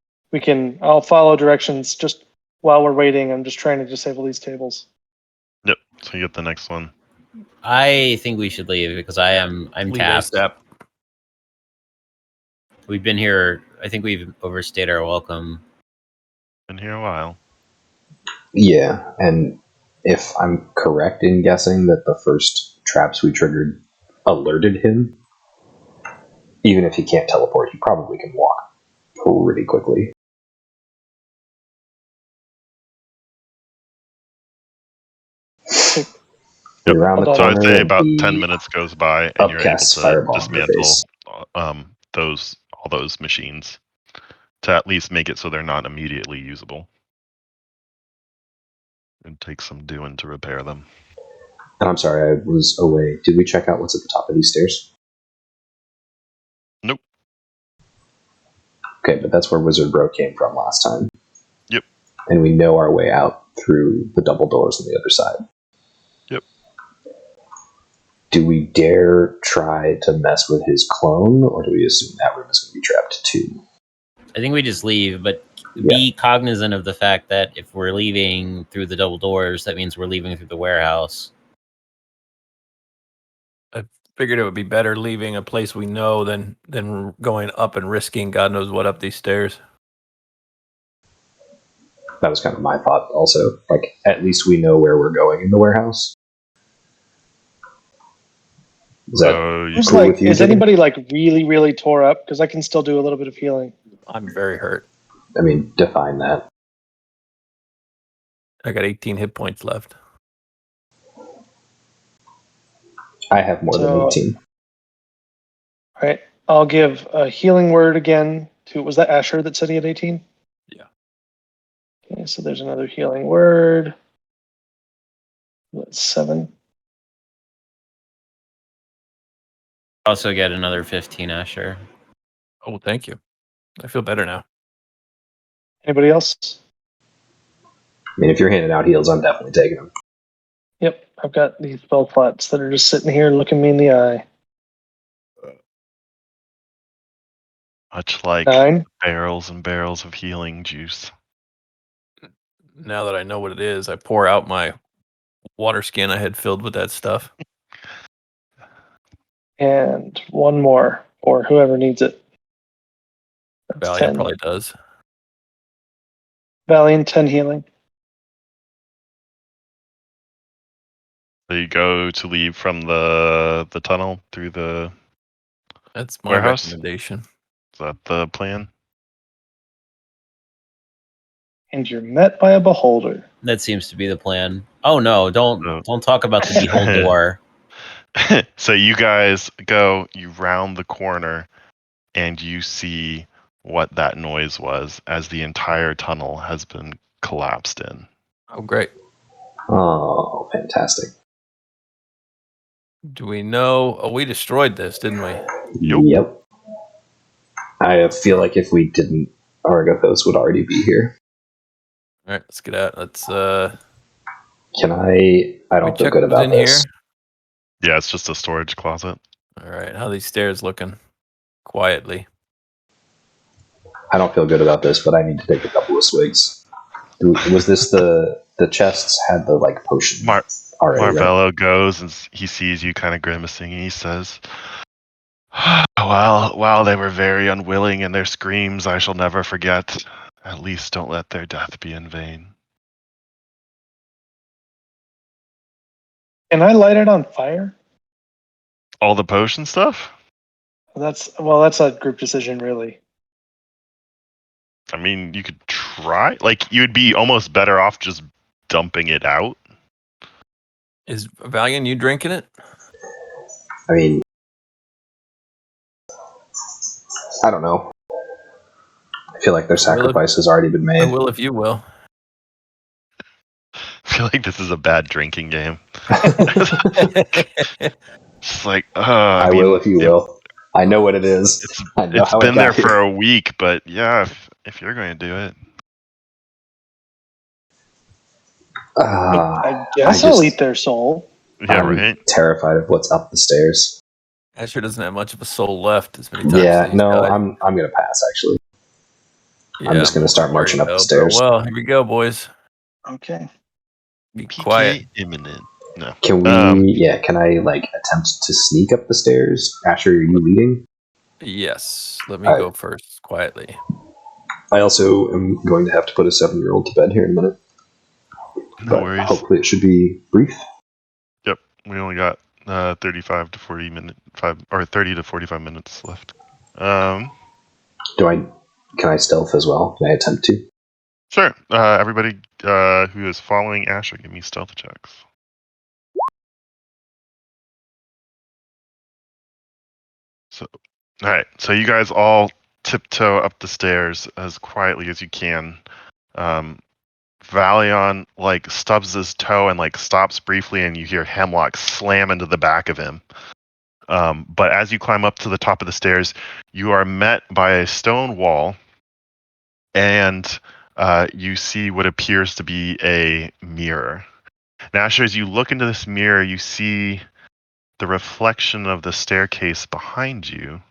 I'll follow directions just while we're waiting. I'm just trying to disable these tables. Yep. So you get the next one. I think we should leave because I'm Leave tapped. ASAP. We've been here. I think we've overstayed our welcome. Been here a while. Yeah, and if I'm correct in guessing that the first traps we triggered alerted him, even if he can't teleport, he probably can walk pretty quickly. Yep. Around the So I'd corner, say and about he 10 minutes goes by, and you're able upcasts to Fireball in your dismantle face. all those machines to at least make it so they're not immediately usable. It takes some doing to repair them. And I'm sorry, I was away. Did we check out what's at the top of these stairs? Nope. Okay, but that's where Wizard Bro came from last time. Yep. And we know our way out through the double doors on the other side. Yep. Do we dare try to mess with his clone, or do we assume that room is going to be trapped too? I think we just leave, but be cognizant of the fact that if we're leaving through the double doors, that means we're leaving through the warehouse. Figured it would be better leaving a place we know than going up and risking God knows what up these stairs. That was kind of my thought also. Like, at least we know where we're going in the warehouse. Is that Who's cool like, with you, is Jimmy? anybody like really, really tore up? Because I can still do a little bit of healing. I'm very hurt. I mean, define that. I got 18 hit points left. I have more than 18. All right, I'll give a healing word again to, was that Asher that said he had 18? Yeah. Okay, so there's another healing word. That's 7. Also get another 15, Asher. Oh, thank you. I feel better now. Anybody else? I mean, if you're handing out heals, I'm definitely taking them. Yep, I've got these spell slots that are just sitting here looking me in the eye. Much like 9. barrels and barrels of healing juice. Now that I know what it is, I pour out my water skin I had filled with that stuff. And one more for whoever needs it. That's Valiant 10. probably does. Valiant 10 healing. So you go to leave from the tunnel through the That's my warehouse? recommendation. Is that the plan? And you're met by a beholder. That seems to be the plan. Oh no! No. Don't talk about the beholder. So you guys go, you round the corner, and you see what that noise was as the entire tunnel has been collapsed in. Oh, great. Oh, fantastic. Do we know? Oh, we destroyed this, didn't we? Yep. I feel like if we didn't, Argathos would already be here. All right, let's get out. Let's. Can I don't we feel check good what's about in this. here. Yeah, it's just a storage closet. All right, how are these stairs looking? Quietly. I don't feel good about this, but I need to take a couple of swigs. Was this the chests had the like potion already, right? Marvello goes and he sees you kind of grimacing and he says, "Well, while they were very unwilling in their screams, I shall never forget. At least don't let their death be in vain." Can I light it on fire? All the potion stuff? That's a group decision, really. I mean, you could try. Like, you'd be almost better off just dumping it out. Is Valiant, you drinking it? I mean, I don't know. I feel like their sacrifice has already been I made. will if you will. I feel like this is a bad drinking game. It's like, I mean, will if you will. I know what it is. I know It's how been it there got here. for a week, but yeah, if you're going to do it. I guess I'll eat their soul. Yeah, I'm right? terrified of what's up the stairs. Asher doesn't have much of a soul left as many times Yeah, as he's no, died. I'm gonna pass actually. Yeah, I'm just gonna start marching up the stairs. Well, here we go, boys. Okay. Be PK quiet. imminent. No. Can we? Can I like attempt to sneak up the stairs? Asher, are you leading? Yes, let me All go right. first, quietly. I also am going to have to put a 7-year-old to bed here in a minute. No But worries. hopefully it should be brief. Yep, we only got 35 to 40 minutes, 30 to 45 minutes left. Can I stealth as well? Can I attempt to? Sure. Everybody who is following Asher, give me stealth checks. So, all right. So you guys all tiptoe up the stairs as quietly as you can. Valion like stubs his toe and like stops briefly, and you hear Hemlock slam into the back of him. But as you climb up to the top of the stairs, you are met by a stone wall, and you see what appears to be a mirror. Now, Asher, as you look into this mirror, you see the reflection of the staircase behind you.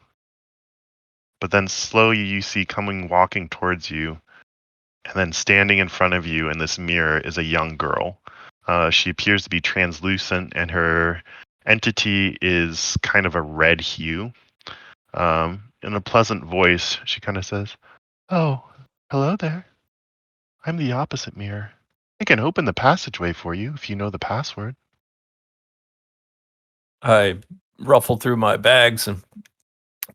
But then slowly you see walking towards you, and then standing in front of you in this mirror is a young girl. She appears to be translucent, and her entity is kind of a red hue. In a pleasant voice, she kind of says, "Oh, hello there. I'm the opposite mirror. I can open the passageway for you if you know the password." I ruffle through my bags and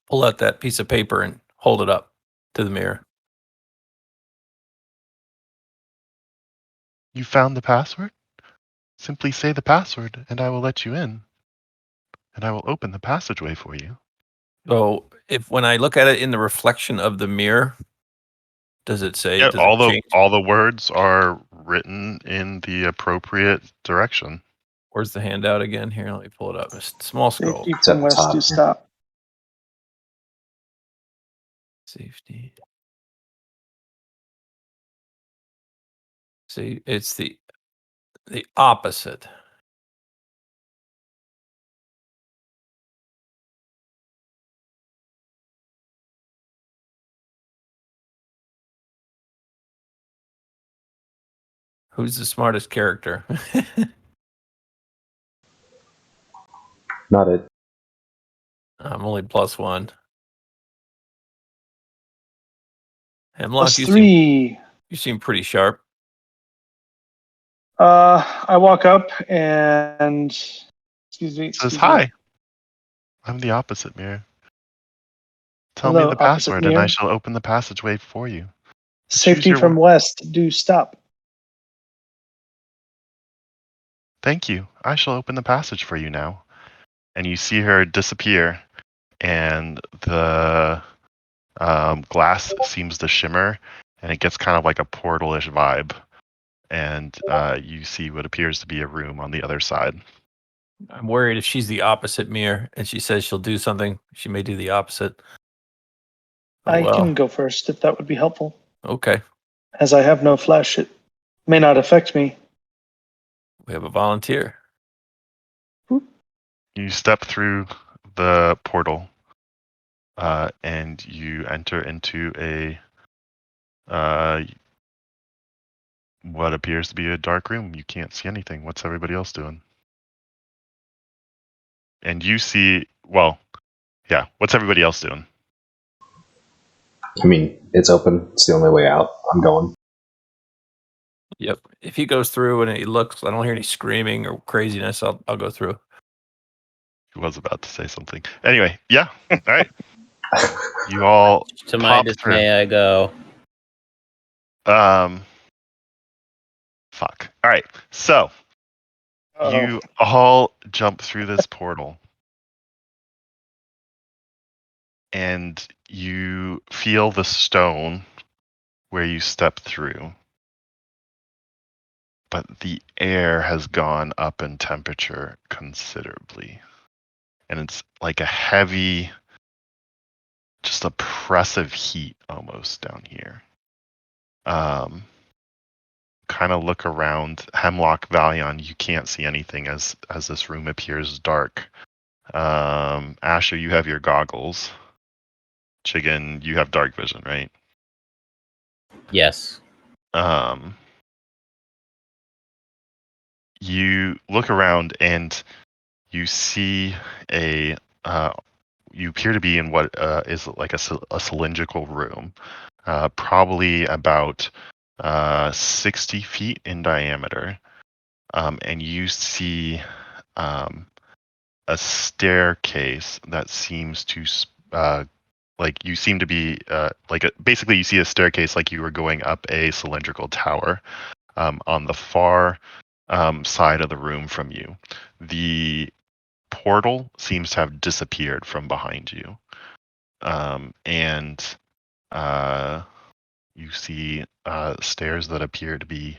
pull out that piece of paper and hold it up to the mirror. "You found the password? Simply say the password, and I will let you in. And I will open the passageway for you." So, when I look at it in the reflection of the mirror, does it say? Yeah, Does it change? all the words are written in the appropriate direction. Where's the handout again? Here, let me pull it up. A small scroll. Safety It's at from the west top. to stop. Safety. See, it's the opposite. Who's the smartest character? Not it. I'm only +1. Hemlock, +3. You seem pretty sharp. I walk up and Says hi. I'm the opposite mirror. Tell me Hello, the opposite password, and I mirror. shall open the passageway for you. Safety from west. Do stop. Thank you. I shall open the passage for you now. And you see her disappear, and the glass seems to shimmer, and it gets kind of like a portal-ish vibe. And you see what appears to be a room on the other side. I'm worried if she's the opposite mirror and she says she'll do something, she may do the opposite. Oh, I well. can go first if that would be helpful. Okay. As I have no flesh, it may not affect me. We have a volunteer. You step through the portal, and you enter into a what appears to be a dark room. You can't see anything. What's everybody else doing? And you see, well, yeah, what's everybody else doing? I mean, it's open. It's the only way out. I'm going. Yep. If he goes through and he looks, I don't hear any screaming or craziness, I'll go through. He was about to say something. Anyway, yeah. All right. You all To my pop dismay, through. I go. Fuck. All right. So you all jump through this portal, and you feel the stone where you step through, but the air has gone up in temperature considerably, and it's like a heavy, just oppressive heat almost down here. Kind of look around. Hemlock Valion, you can't see anything as this room appears dark. Asher, you have your goggles. Chicken, you have dark vision, right? Yes. You look around and you see a you appear to be in what is like a cylindrical room, probably about 60 feet in diameter, and you see a staircase that seems to like you seem to be basically you see a staircase like you were going up a cylindrical tower on the far side of the room from you. The portal seems to have disappeared from behind you, and you see stairs that appear to be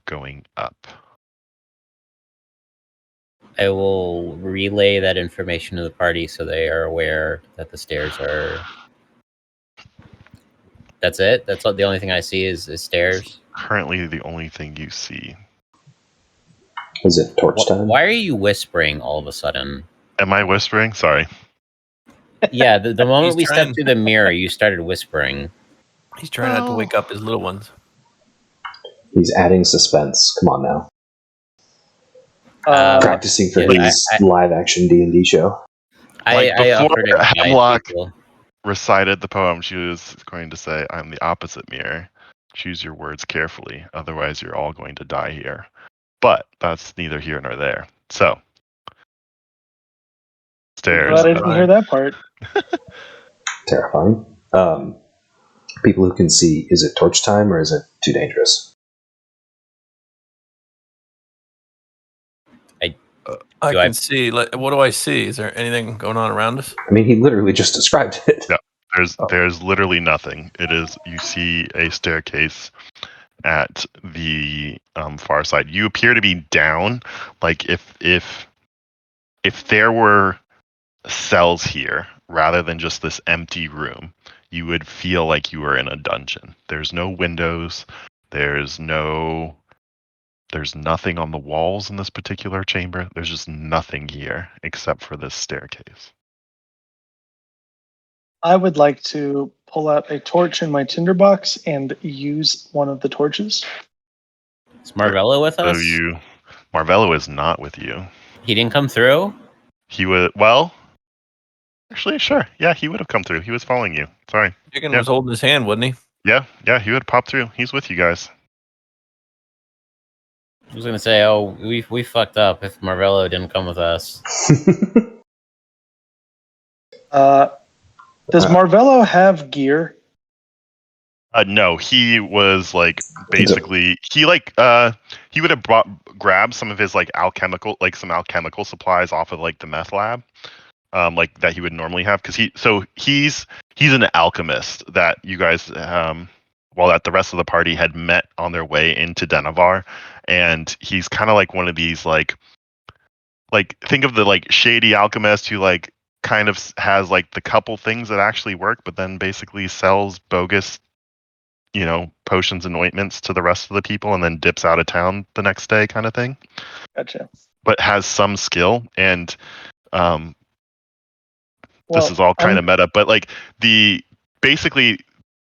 going up. I will relay that information to the party so they are aware that the stairs are. That's it? That's the only thing I see is stairs? Currently the only thing you see. Is it torch time? Why are you whispering all of a sudden? Am I whispering? Sorry. Yeah, the moment we trying- stepped through the mirror, you started whispering. He's trying not to wake up his little ones. He's adding suspense. Come on now. Practicing for his live-action D&D show. I before offered to guide Hemlock people. recited the poem, she was going to say, "I'm the opposite mirror. Choose your words carefully, otherwise you're all going to die here." But that's neither here nor there. So, stairs. Glad I didn't hear that part. Terrifying. People who can see, is it torch time or is it too dangerous? I can see. What do I see? Is there anything going on around us? I mean, he literally just described it. No, there's literally nothing. It is, you see a staircase at the far side. You appear to be down. Like if there were cells here rather than just this empty room, you would feel like you were in a dungeon. There's no windows. There's nothing on the walls in this particular chamber. There's just nothing here except for this staircase. I would like to pull out a torch in my tinderbox and use one of the torches. Is Marvello with us? Marvello is not with you. He didn't come through? He was, well, Actually, sure. Yeah, he would have come through. He was following you. Sorry. Chicken Yeah. was holding his hand, wasn't he? Yeah, he would pop through. He's with you guys. I was gonna say, oh, we fucked up if Marvello didn't come with us. Does Marvello have gear? No, he was like basically he would have grabbed some of his like some alchemical supplies off of like the meth lab, like that he would normally have because he's an alchemist that you guys while that the rest of the party had met on their way into Denavar, and he's kind of like one of these like think of the like shady alchemist who like kind of has like the couple things that actually work, but then basically sells bogus potions and ointments to the rest of the people and then dips out of town the next day kind of thing. Gotcha. But has some skill and Well, this is all kind of meta, but like basically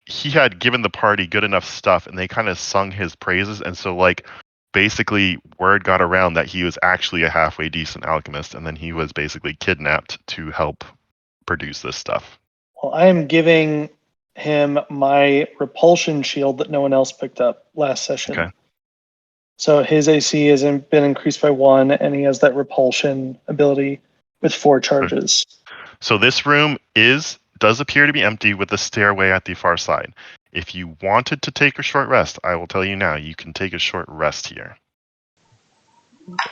he had given the party good enough stuff and they kind of sung his praises, and so like basically word got around that he was actually a halfway decent alchemist, and then he was basically kidnapped to help produce this stuff. Well, I am giving him my repulsion shield that no one else picked up last session. Okay. So his AC has been increased by 1, and he has that repulsion ability with 4 charges. So this room does appear to be empty with the stairway at the far side. If you wanted to take a short rest, I will tell you now, you can take a short rest here.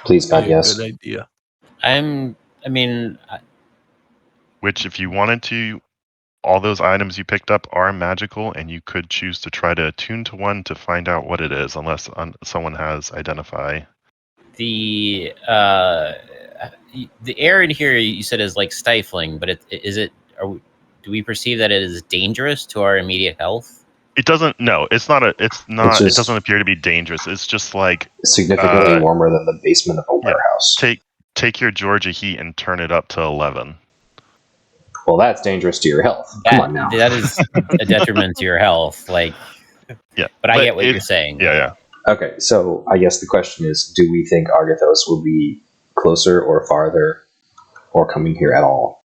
Please, God, yes. Good idea. Which, if you wanted to, all those items you picked up are magical, and you could choose to try to attune to one to find out what it is, unless someone has identify. The air in here you said is like stifling, but do we perceive that it is dangerous to our immediate health? It doesn't. No, it's not. It doesn't appear to be dangerous. It's just like significantly warmer than the basement of a warehouse. Take your Georgia heat and turn it up to 11. Well, that's dangerous to your health. Come on now. That is a detriment to your health. Like, yeah. But I get what you're saying. Yeah. Okay, so I guess the question is, do we think Argathos will be closer or farther or coming here at all?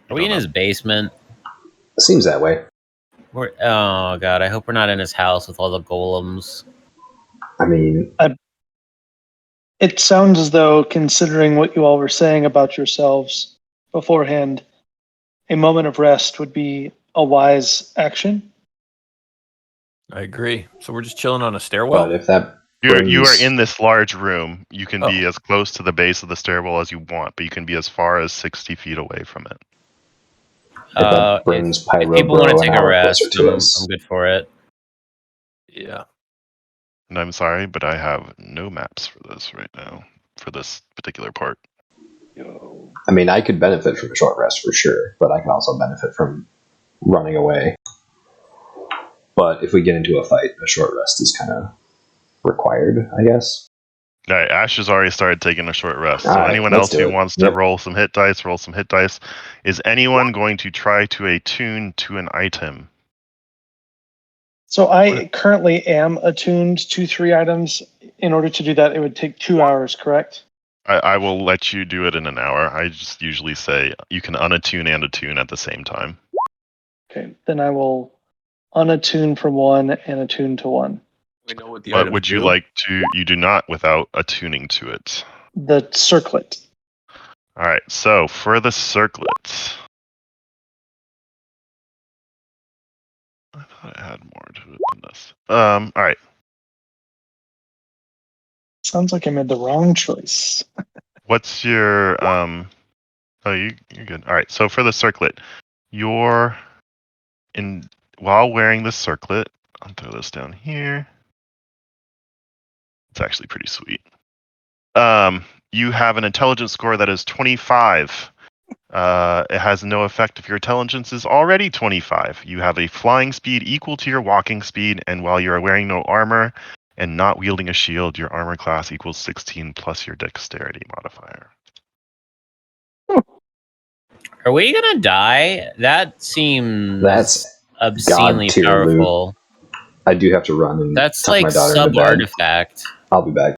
Are we in his basement? It seems that way. Oh, God, I hope we're not in his house with all the golems. I mean... It sounds as though, considering what you all were saying about yourselves beforehand, a moment of rest would be a wise action. I agree. So we're just chilling on a stairwell? But if that you are in this large room, you can be as close to the base of the stairwell as you want, but you can be as far as 60 feet away from it. If people want to take a rest, I'm good for it. Yeah. And I'm sorry, but I have no maps for this right now, for this particular part. I mean, I could benefit from a short rest for sure, but I can also benefit from running away. But if we get into a fight, a short rest is kind of required, I guess. All right, Ash has already started taking a short rest. So right, anyone else who wants to roll some hit dice, roll some hit dice. Is anyone going to try to attune to an item? So I currently am attuned to 3 items. In order to do that, it would take 2 hours, correct? I will let you do it in an hour. I just usually say you can unattune and attune at the same time. Okay, then I will unattune from 1 and attune to 1. We know what the but would you like to? You do not without attuning to it. The circlet. All right, so for the circlet. I thought I had more to it than this. All right. Sounds like I made the wrong choice. What's your Oh, you're good. All right. So for the circlet, while wearing the circlet, I'll throw this down here. It's actually pretty sweet. You have an intelligence score that is 25. It has no effect if your intelligence is already 25. You have a flying speed equal to your walking speed, and while you are wearing no armor and not wielding a shield, your armor class equals 16 plus your dexterity modifier. Are we gonna die? That seems obscenely God-tier powerful. Loot. I do have to run and that's tuck like my daughter sub into bed. artifact. I'll be back.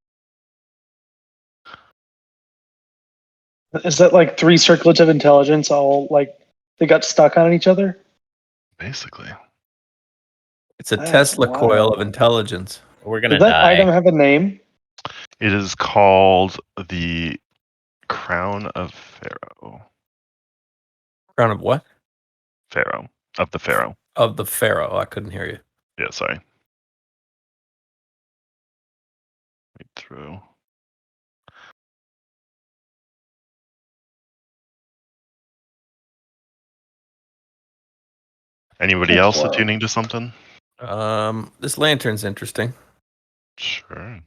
Is that like 3 circlets of intelligence all like they got stuck on each other? Basically. It's a That's Tesla coil of wild. intelligence. We're gonna Does that item die. have a name? It is called the Crown of Pharaoh. Crown of what? Pharaoh. Of the Pharaoh. Of the Pharaoh. I couldn't hear you. Yeah, sorry. Read through. Anybody That's else wild. attuning to something? This lantern's interesting. Sure.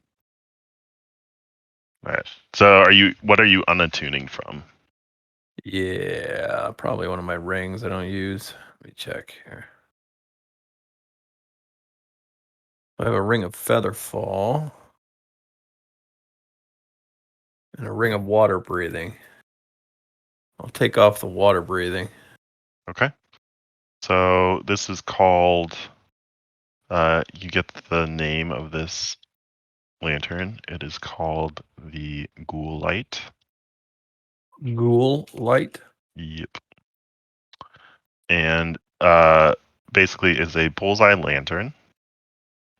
All right. So what are you unattuning from? Yeah, probably one of my rings I don't use. Let me check here. I have a ring of feather fall and a ring of water breathing. I'll take off the water breathing. Okay. So this is called you get the name of this lantern. It is called the Ghoul Light. Ghoul light. Yep. And basically is a bullseye lantern.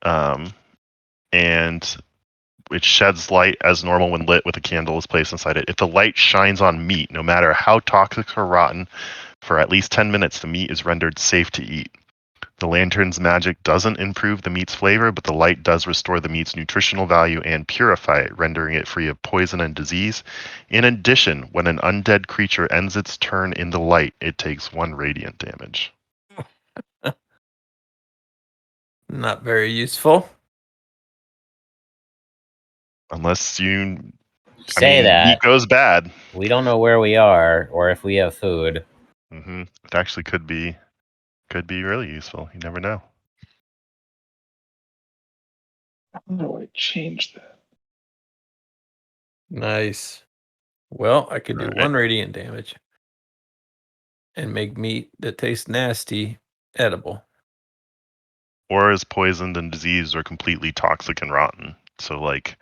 And it sheds light as normal when lit with a candle is placed inside it. If the light shines on meat, no matter how toxic or rotten, for at least 10 minutes, the meat is rendered safe to eat. The lantern's magic doesn't improve the meat's flavor, but the light does restore the meat's nutritional value and purify it, rendering it free of poison and disease. In addition, when an undead creature ends its turn in the light, it takes 1 radiant damage. Not very useful. Unless you, Say meat that. goes bad. We don't know where we are or if we have food. It actually could be really useful. You never know. How do I change that? Nice. Well, I could do Right. 1 radiant damage and make meat that tastes nasty edible. Or is poisoned and diseased or completely toxic and rotten. So like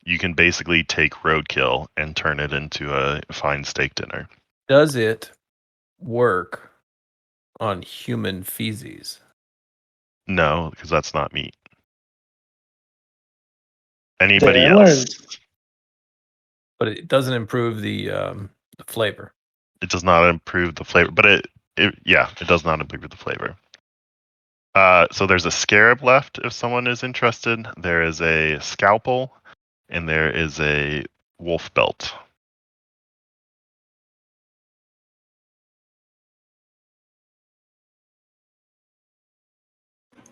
you can basically take roadkill and turn it into a fine steak dinner. Does it work on human feces? No, because that's not meat. Anybody Today I else? learned. But it doesn't improve the flavor. It does not improve the flavor, but it does not improve the flavor. So there's a scarab left if someone is interested. There is a scalpel, and there is a wolf belt.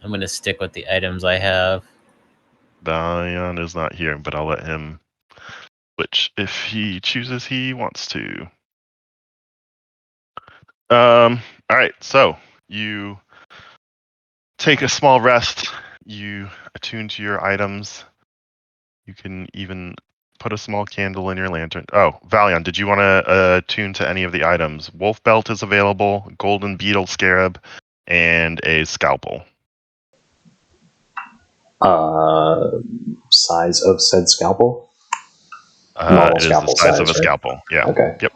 I'm gonna stick with the items I have. Valion is not here, but I'll let him switch if he chooses he wants to. All right, so you take a small rest. You attune to your items. You can even put a small candle in your lantern. Oh, Valion, did you want to attune to any of the items? Wolf belt is available, golden beetle scarab, and a scalpel. Size of said scalpel? Normal It is the scalpel size of size, a right? scalpel. Yeah. Okay. Yep.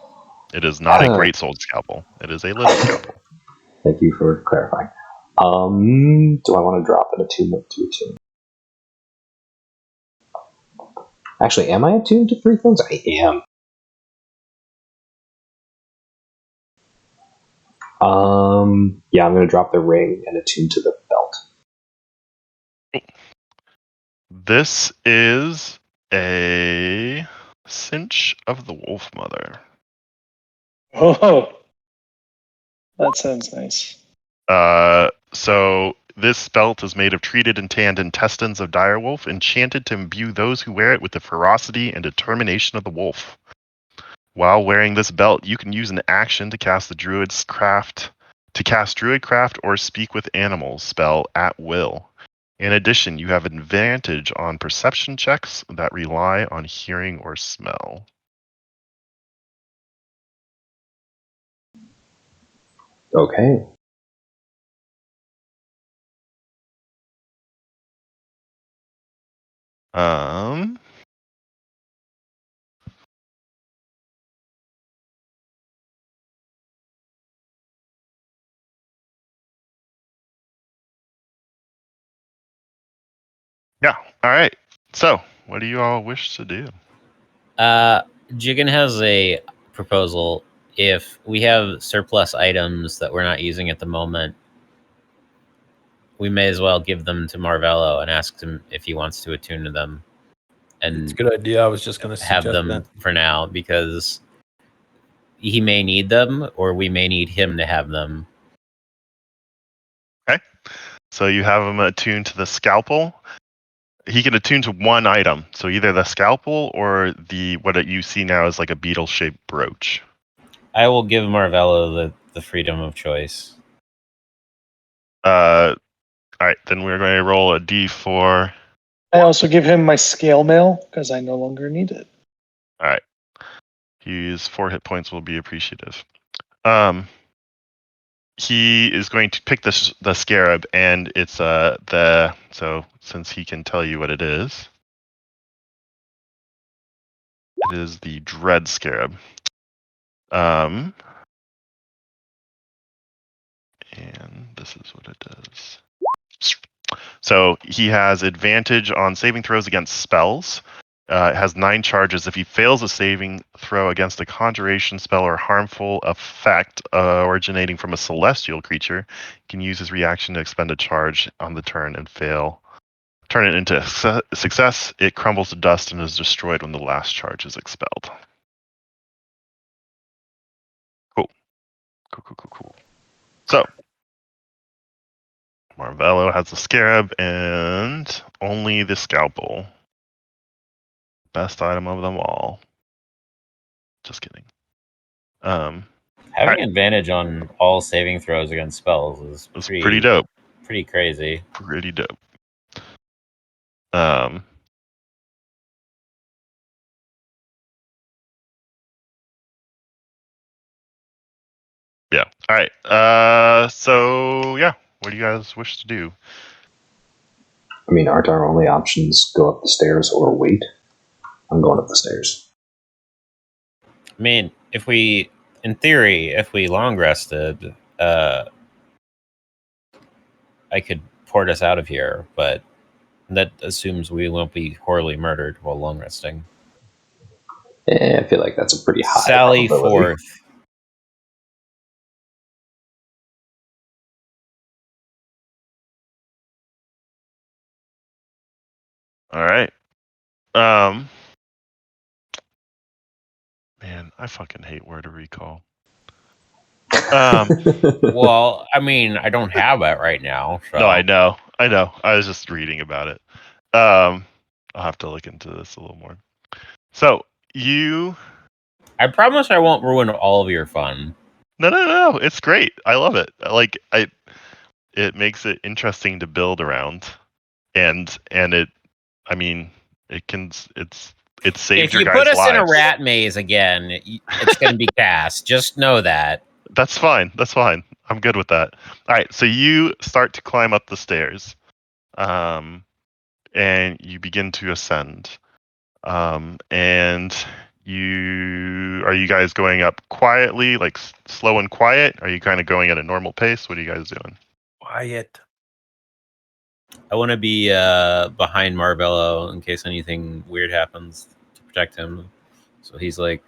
It is not a great sword scalpel. It is a little scalpel. Thank you for clarifying. Do I want to drop an attunement to attune? Actually, am I attuned to 3 things? I am. Yeah, I'm going to drop the ring and attune to the belt. This is a cinch of the wolf mother. Oh, that sounds nice. So this belt is made of treated and tanned intestines of direwolf, enchanted to imbue those who wear it with the ferocity and determination of the wolf. While wearing this belt, you can use an action to cast the druidcraft or speak with animals spell at will. In addition, you have advantage on perception checks that rely on hearing or smell. Okay. Um, Yeah. All right. So, what do you all wish to do? Jigen has a proposal. If we have surplus items that we're not using at the moment, we may as well give them to Marvello and ask him if he wants to attune to them It's a and good idea. I was just going to have suggest them that. for now because he may need them or we may need him to have them. Okay. So you have him attuned to the scalpel. He can attune to one item, so either the scalpel or the what you see now is like a beetle-shaped brooch. I will give Marvello the freedom of choice. All right, then we're going to roll a d4. I also give him my scale mail because I no longer need it. All right, his 4 hit points will be appreciative. He is going to pick the scarab, and it's so since he can tell you what it is the dread scarab. And this is what it does. So he has advantage on saving throws against spells. It has 9 charges. If he fails a saving throw against a conjuration spell or harmful effect originating from a celestial creature, he can use his reaction to expend a charge on the turn and fail. Turn it into success. It crumbles to dust and is destroyed when the last charge is expelled. Cool. So, Marvello has the scarab and only the scalpel. Best item of them all. Just kidding. Having advantage on all saving throws against spells is it's pretty dope. Pretty crazy. Pretty dope. Yeah. All right. So yeah, what do you guys wish to do? I mean, aren't our only options go up the stairs or wait? I'm going up the stairs. I mean, in theory, if we long rested, I could port us out of here, but that assumes we won't be horribly murdered while long resting. I feel like that's a pretty high Sally probability. forth. All right. Man, I fucking hate word of recall. Well, I mean, I don't have that right now. So. No, I know. I was just reading about it. I'll have to look into this a little more. So I promise I won't ruin all of your fun. No. It's great. I love it. It makes it interesting to build around, and it. I mean, it can. It's saved your guys' lives. If you put us in a rat maze again, it's going to be cast. Just know that. That's fine. I'm good with that. All right, so you start to climb up the stairs, and you begin to ascend. And are you guys going up quietly, like slow and quiet? Are you kind of going at a normal pace? What are you guys doing? Quiet. I want to be behind Marvello in case anything weird happens to protect him. So he's like,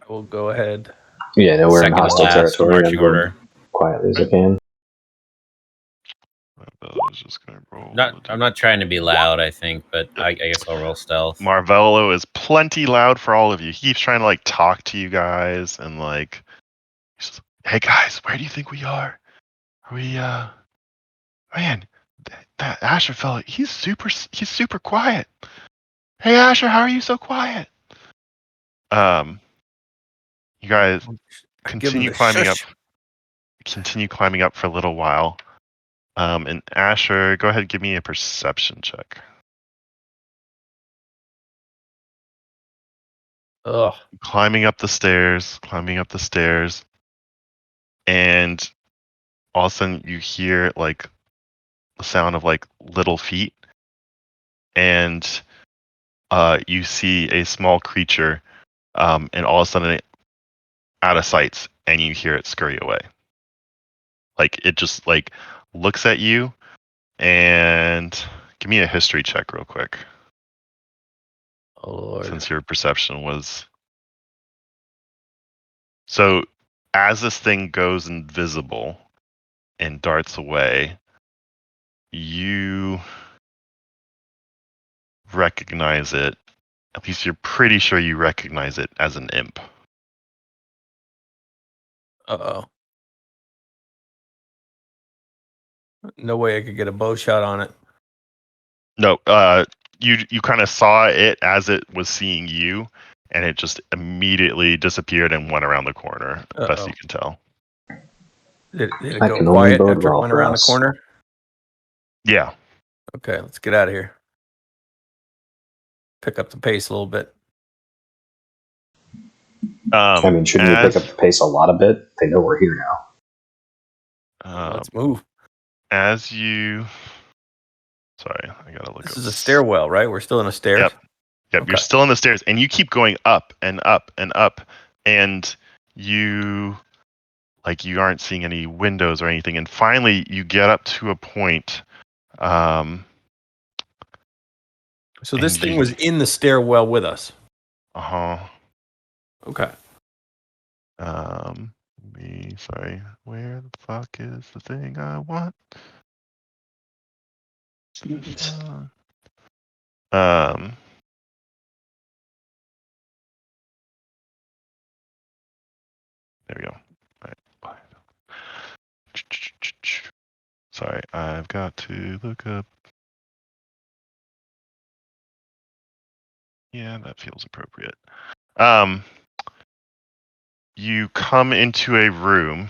I will go ahead. Yeah, no, we're in second to hostile last territory. marching I'm going order. quietly as I can. I was just gonna roll. I'm not trying to be loud, I think, but I guess I'll roll stealth. Marvello is plenty loud for all of you. He keeps trying to like talk to you guys and like, hey guys, where do you think we are? Are we man, that Asher fella, he's super quiet. Hey Asher, how are you so quiet? You guys continue climbing up. Continue climbing up for a little while. And Asher, go ahead and give me a perception check. Ugh. Climbing up the stairs, and all of a sudden you hear like the sound of like little feet, and you see a small creature, and all of a sudden out of sight, and you hear it scurry away. Like it just like looks at you and Give me a history check real quick, Oh Lord. since your perception was. So, as this thing goes invisible and darts away, you recognize it. At least you're pretty sure you recognize it as an imp. Uh-oh. No way I could get a bow shot on it. No, you kind of saw it as it was seeing you, and it just immediately disappeared and went around the corner. Best you can tell. Did it That go can only quiet bode after it well went for around the us. corner? Yeah. Okay, let's get out of here. Pick up the pace a little bit. I mean, shouldn't we pick up the pace a lot a bit? They know we're here now. Let's move. As you, sorry, I gotta look. This is a stairwell, right? We're still in a stairs. Yep. Okay. You're still in the stairs, and you keep going up and up and up, and you aren't seeing any windows or anything, and finally you get up to a point. So this thing was in the stairwell with us. Okay. Sorry. Where the fuck is the thing I want? There we go. All right. Sorry, I've got to look up. Yeah, that feels appropriate. You come into a room,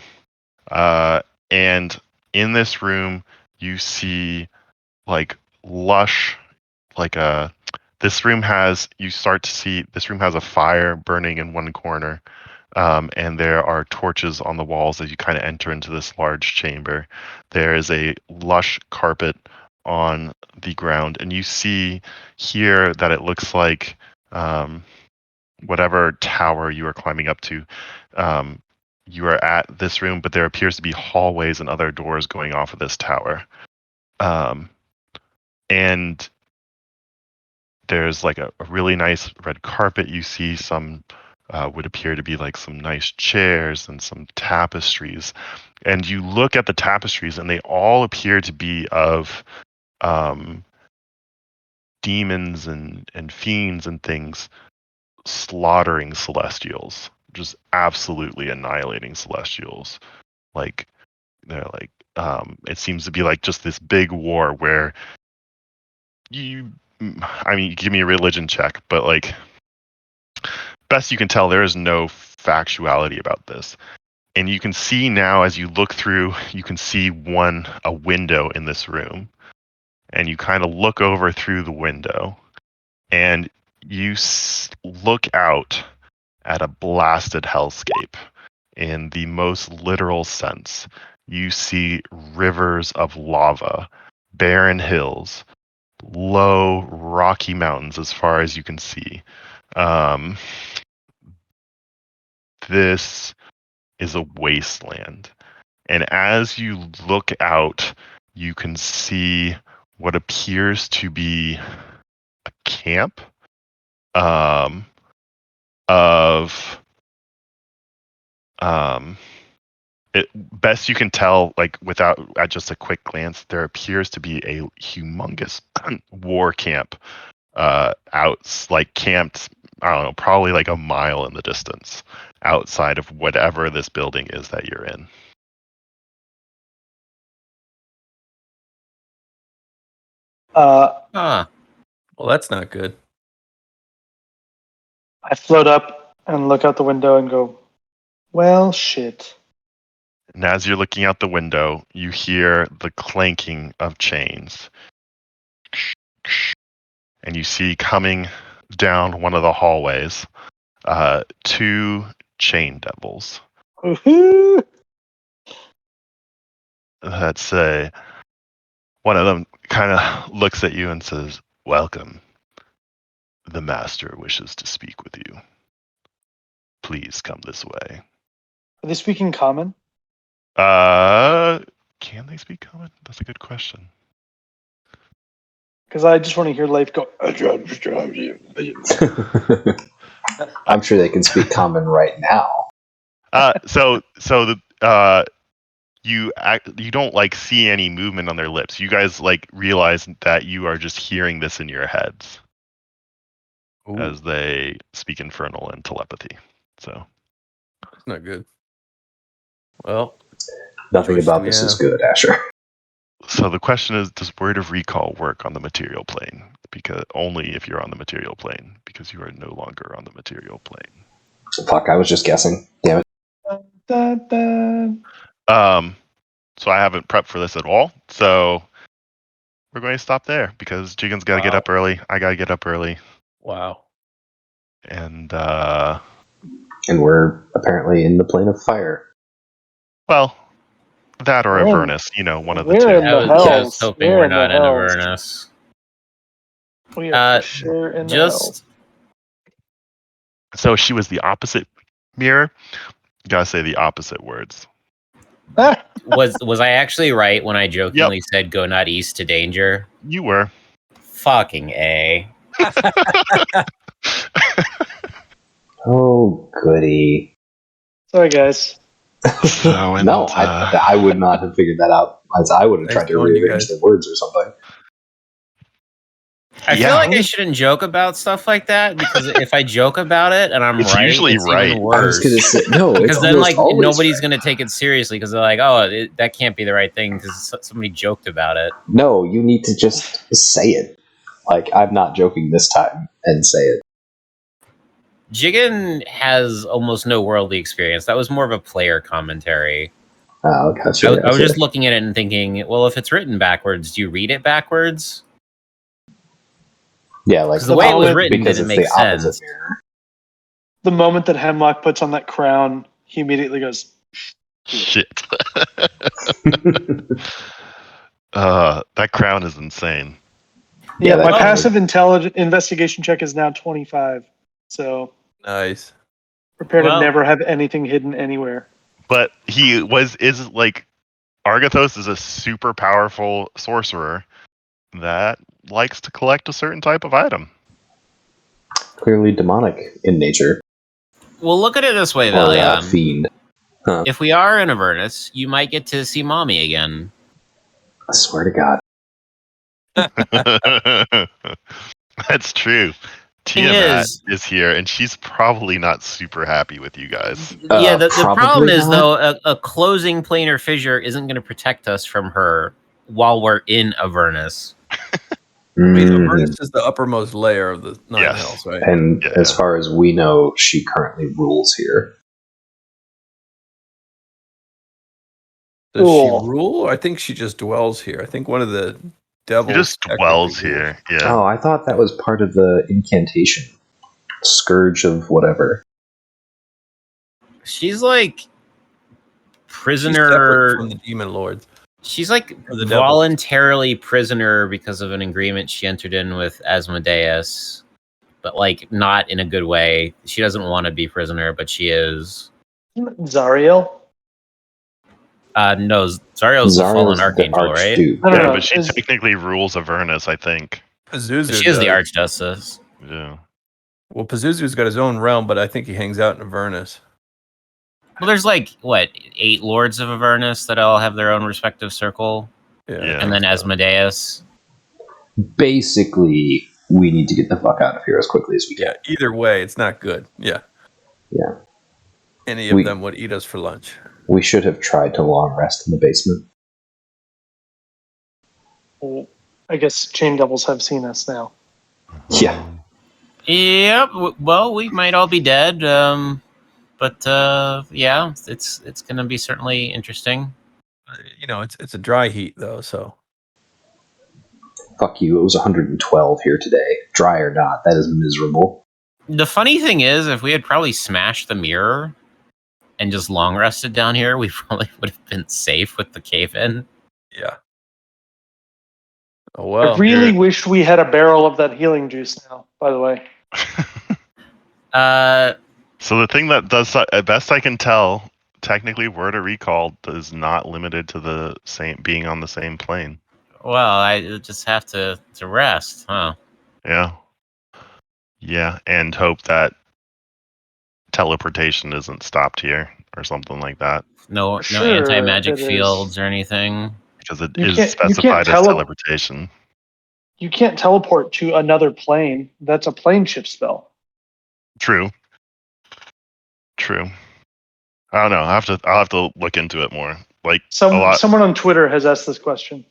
and in this room you see lush, this room has a fire burning in one corner, and there are torches on the walls as you kind of enter into this large chamber. There is a lush carpet on the ground, and you see here that it looks like whatever tower you are climbing up to, you are at this room, but there appears to be hallways and other doors going off of this tower. And there's a really nice red carpet. You see some would appear to be some nice chairs and some tapestries. And you look at the tapestries, and they all appear to be of demons and fiends and things slaughtering celestials, just absolutely annihilating celestials. It seems to be just this big war where give me a religion check, but best you can tell, there is no factuality about this. And you can see now, as you look through, you can see a window in this room, and you kind of look over through the window, and you look out at a blasted hellscape in the most literal sense. You see rivers of lava, barren hills, low rocky mountains as far as you can see. This is a wasteland. And as you look out, you can see what appears to be a camp best you can tell, without at just a quick glance, there appears to be a humongous war camp camped, I don't know, probably a mile in the distance outside of whatever this building is that you're in. Well, that's not good. I float up and look out the window and go, well, shit. And as you're looking out the window, you hear the clanking of chains. And you see coming down one of the hallways, 2 chain devils. Woohoo! That say, one of them kind of looks at you and says, "Welcome. The master wishes to speak with you. Please come this way." Are they speaking common? Can they speak common? That's a good question. Because I just want to hear Leif go. I'm sure they can speak common right now. You don't like see any movement on their lips. You guys like realize that you are just hearing this in your heads as they speak infernal and telepathy. So It's not good. Well, Nothing choice about do we this is have? good, Asher. So the question is, does word of recall work on the material plane? Because only if you're on the material plane, because you are no longer on the material plane. Fuck, I was just guessing. Damn it. So I haven't prepped for this at all. So we're going to stop there because Jigen's got to get up early. I got to get up early. Wow. And And we're apparently in the plane of fire. well, that or We're in- Avernus, one of the we're two. in the I was hells. hoping We're we're in the not in hells. Avernus. We are for sure in the hells. Just So she was the opposite mirror. You gotta say the opposite words. Ah, was I actually right when I jokingly said go not east to danger? You were. Fucking A. Oh, goody. sorry, guys. So, and, No, I would not have figured that out. As I would have Nice tried to knowing you rearrange guys. the words or something. I feel like I shouldn't joke about stuff like that because if I joke about it and I'm It's right, usually it's right. even I worse. was going to say, no, it's Because then, almost like, always nobody's right. going to take it seriously because they're like, oh, that can't be the right thing because somebody joked about it. No, you need to just say it. Like, I'm not joking this time, and say it. Jigen has almost no worldly experience. That was more of a player commentary. Oh, gotcha. I was just looking at it and thinking, well, if it's written backwards, do you read it backwards? Yeah, like The way it was moment- written because didn't it's make the opposite sense. mirror. The moment that Hemlock puts on that crown, he immediately goes, Shit. That crown is insane. yeah, that my guy- passive intelligence investigation check is now 25. So Nice. prepare to Well- never have anything hidden anywhere. But is like Argathos is a super powerful sorcerer that likes to collect a certain type of item. Clearly demonic in nature. Well, look at it this way, Or Valiant. fiend. If we are in Avernus, you might get to see Mommy again. I swear to God. That's true. Thing Tiamat is- is here, and she's probably not super happy with you guys. Yeah, the problem probably is, not. though, a closing planar fissure isn't going to protect us from her while we're in Avernus. I mean, Mhm. Avernus is the uppermost layer of the Nine Yes. Hells, right? And Yeah. as far as we know, she currently rules here. Does Cool. she rule? I think she just dwells here. I think one of the devils He just technically dwells rules. here. Yeah. Oh, I thought that was part of the incantation. Scourge of whatever. She's like She's prisoner. separate from the demon lords. She's like Or the devil. voluntarily prisoner because of an agreement she entered in with Asmodeus, but like not in a good way. She doesn't want to be prisoner, but she is. Zariel? No, Zariel's the fallen Zariel's archangel, right? Archduke. I don't Yeah, know. but she Is- technically rules Avernus, I think. Pazuzu She is the does. archjustice. Yeah. Well, Pazuzu's got his own realm, but I think he hangs out in Avernus. Well, there's like what 8 lords of Avernus that all have their own respective circle, Yeah. Yeah. and then Asmodeus. Basically, we need to get the fuck out of here as quickly as we can. Yeah. Either way, it's not good. Yeah. Yeah. Any of We- them would eat us for lunch. We should have tried to long rest in the basement. well, I guess chain devils have seen us now. Yeah. Yep. Well, we might all be dead. But yeah, it's gonna be certainly interesting. You know, it's a dry heat though, so Fuck you, it was 112 here today. Dry or not, that is miserable. The funny thing is, if we had probably smashed the mirror and just long rested down here, we probably would have been safe with the cave in. yeah. Oh well. I really wish we had a barrel of that healing juice now, by the way. So the thing that does, at best I can tell, technically word of recall is not limited to the same being on the same plane. Well, I just have to rest, huh? Yeah. Yeah, and hope that teleportation isn't stopped here or something like that, No Sure, anti-magic it is. fields or anything. because it You is can't. You can't specified as teleportation. You can't teleport to another plane. That's a plane shift spell. True. I don't know. I'll have to look into it more. Like a lot. Someone on Twitter has asked this question.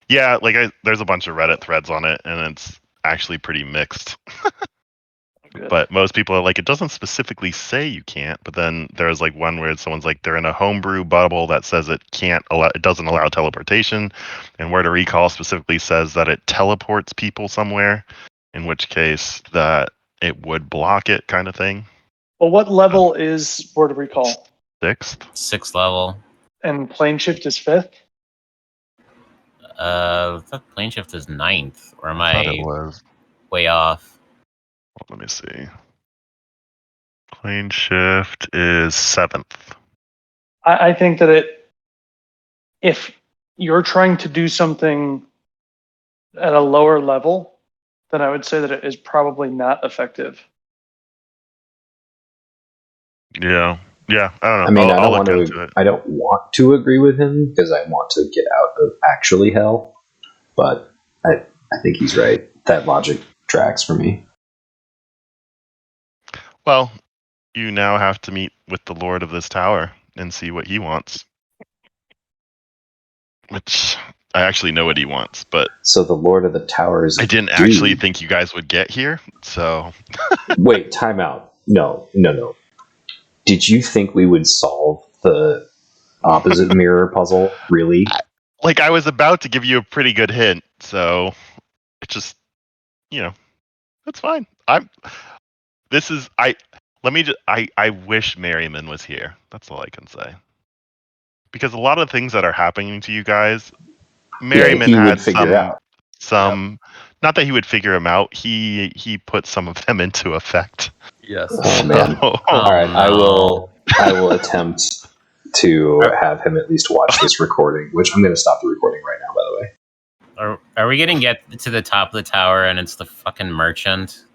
Yeah, like there's a bunch of Reddit threads on it, and it's actually pretty mixed. Good. But most people are like, it doesn't specifically say you can't. But then there's like one where someone's like, they're in a homebrew bubble that says it doesn't allow teleportation, and Word to Recall specifically says that it teleports people somewhere, in which case that it would block it, kind of thing. Well, what level is Word of Recall? 6th. 6th level. And plane shift is 5th? I thought plane shift is 9th, or am I thought I it was. way off? Let me see. Plane shift is 7th. I think that if you're trying to do something at a lower level, then I would say that it is probably not effective. Yeah. Yeah. I don't know. I mean, I'll look into it. I don't want to agree with him because I want to get out of actually hell, but I think he's right. That logic tracks for me. Well, you now have to meet with the Lord of this tower and see what he wants. Which I actually know what he wants, but So the Lord of the Towers. I didn't actually think you guys would get here. So Wait, time out. No. Did you think we would solve the opposite mirror puzzle? Really? like I was about to give you a pretty good hint, so it just that's fine. I wish Merriman was here. That's all I can say. Because a lot of things that are happening to you guys, Merriman he would had figure out. some not that he would figure them out, he put some of them into effect. Yes. Oh man! Oh, All right, no. I will attempt to have him at least watch this recording, which I'm going to stop the recording right now. By the way. Are we gonna get to the top of the tower and it's the fucking merchant?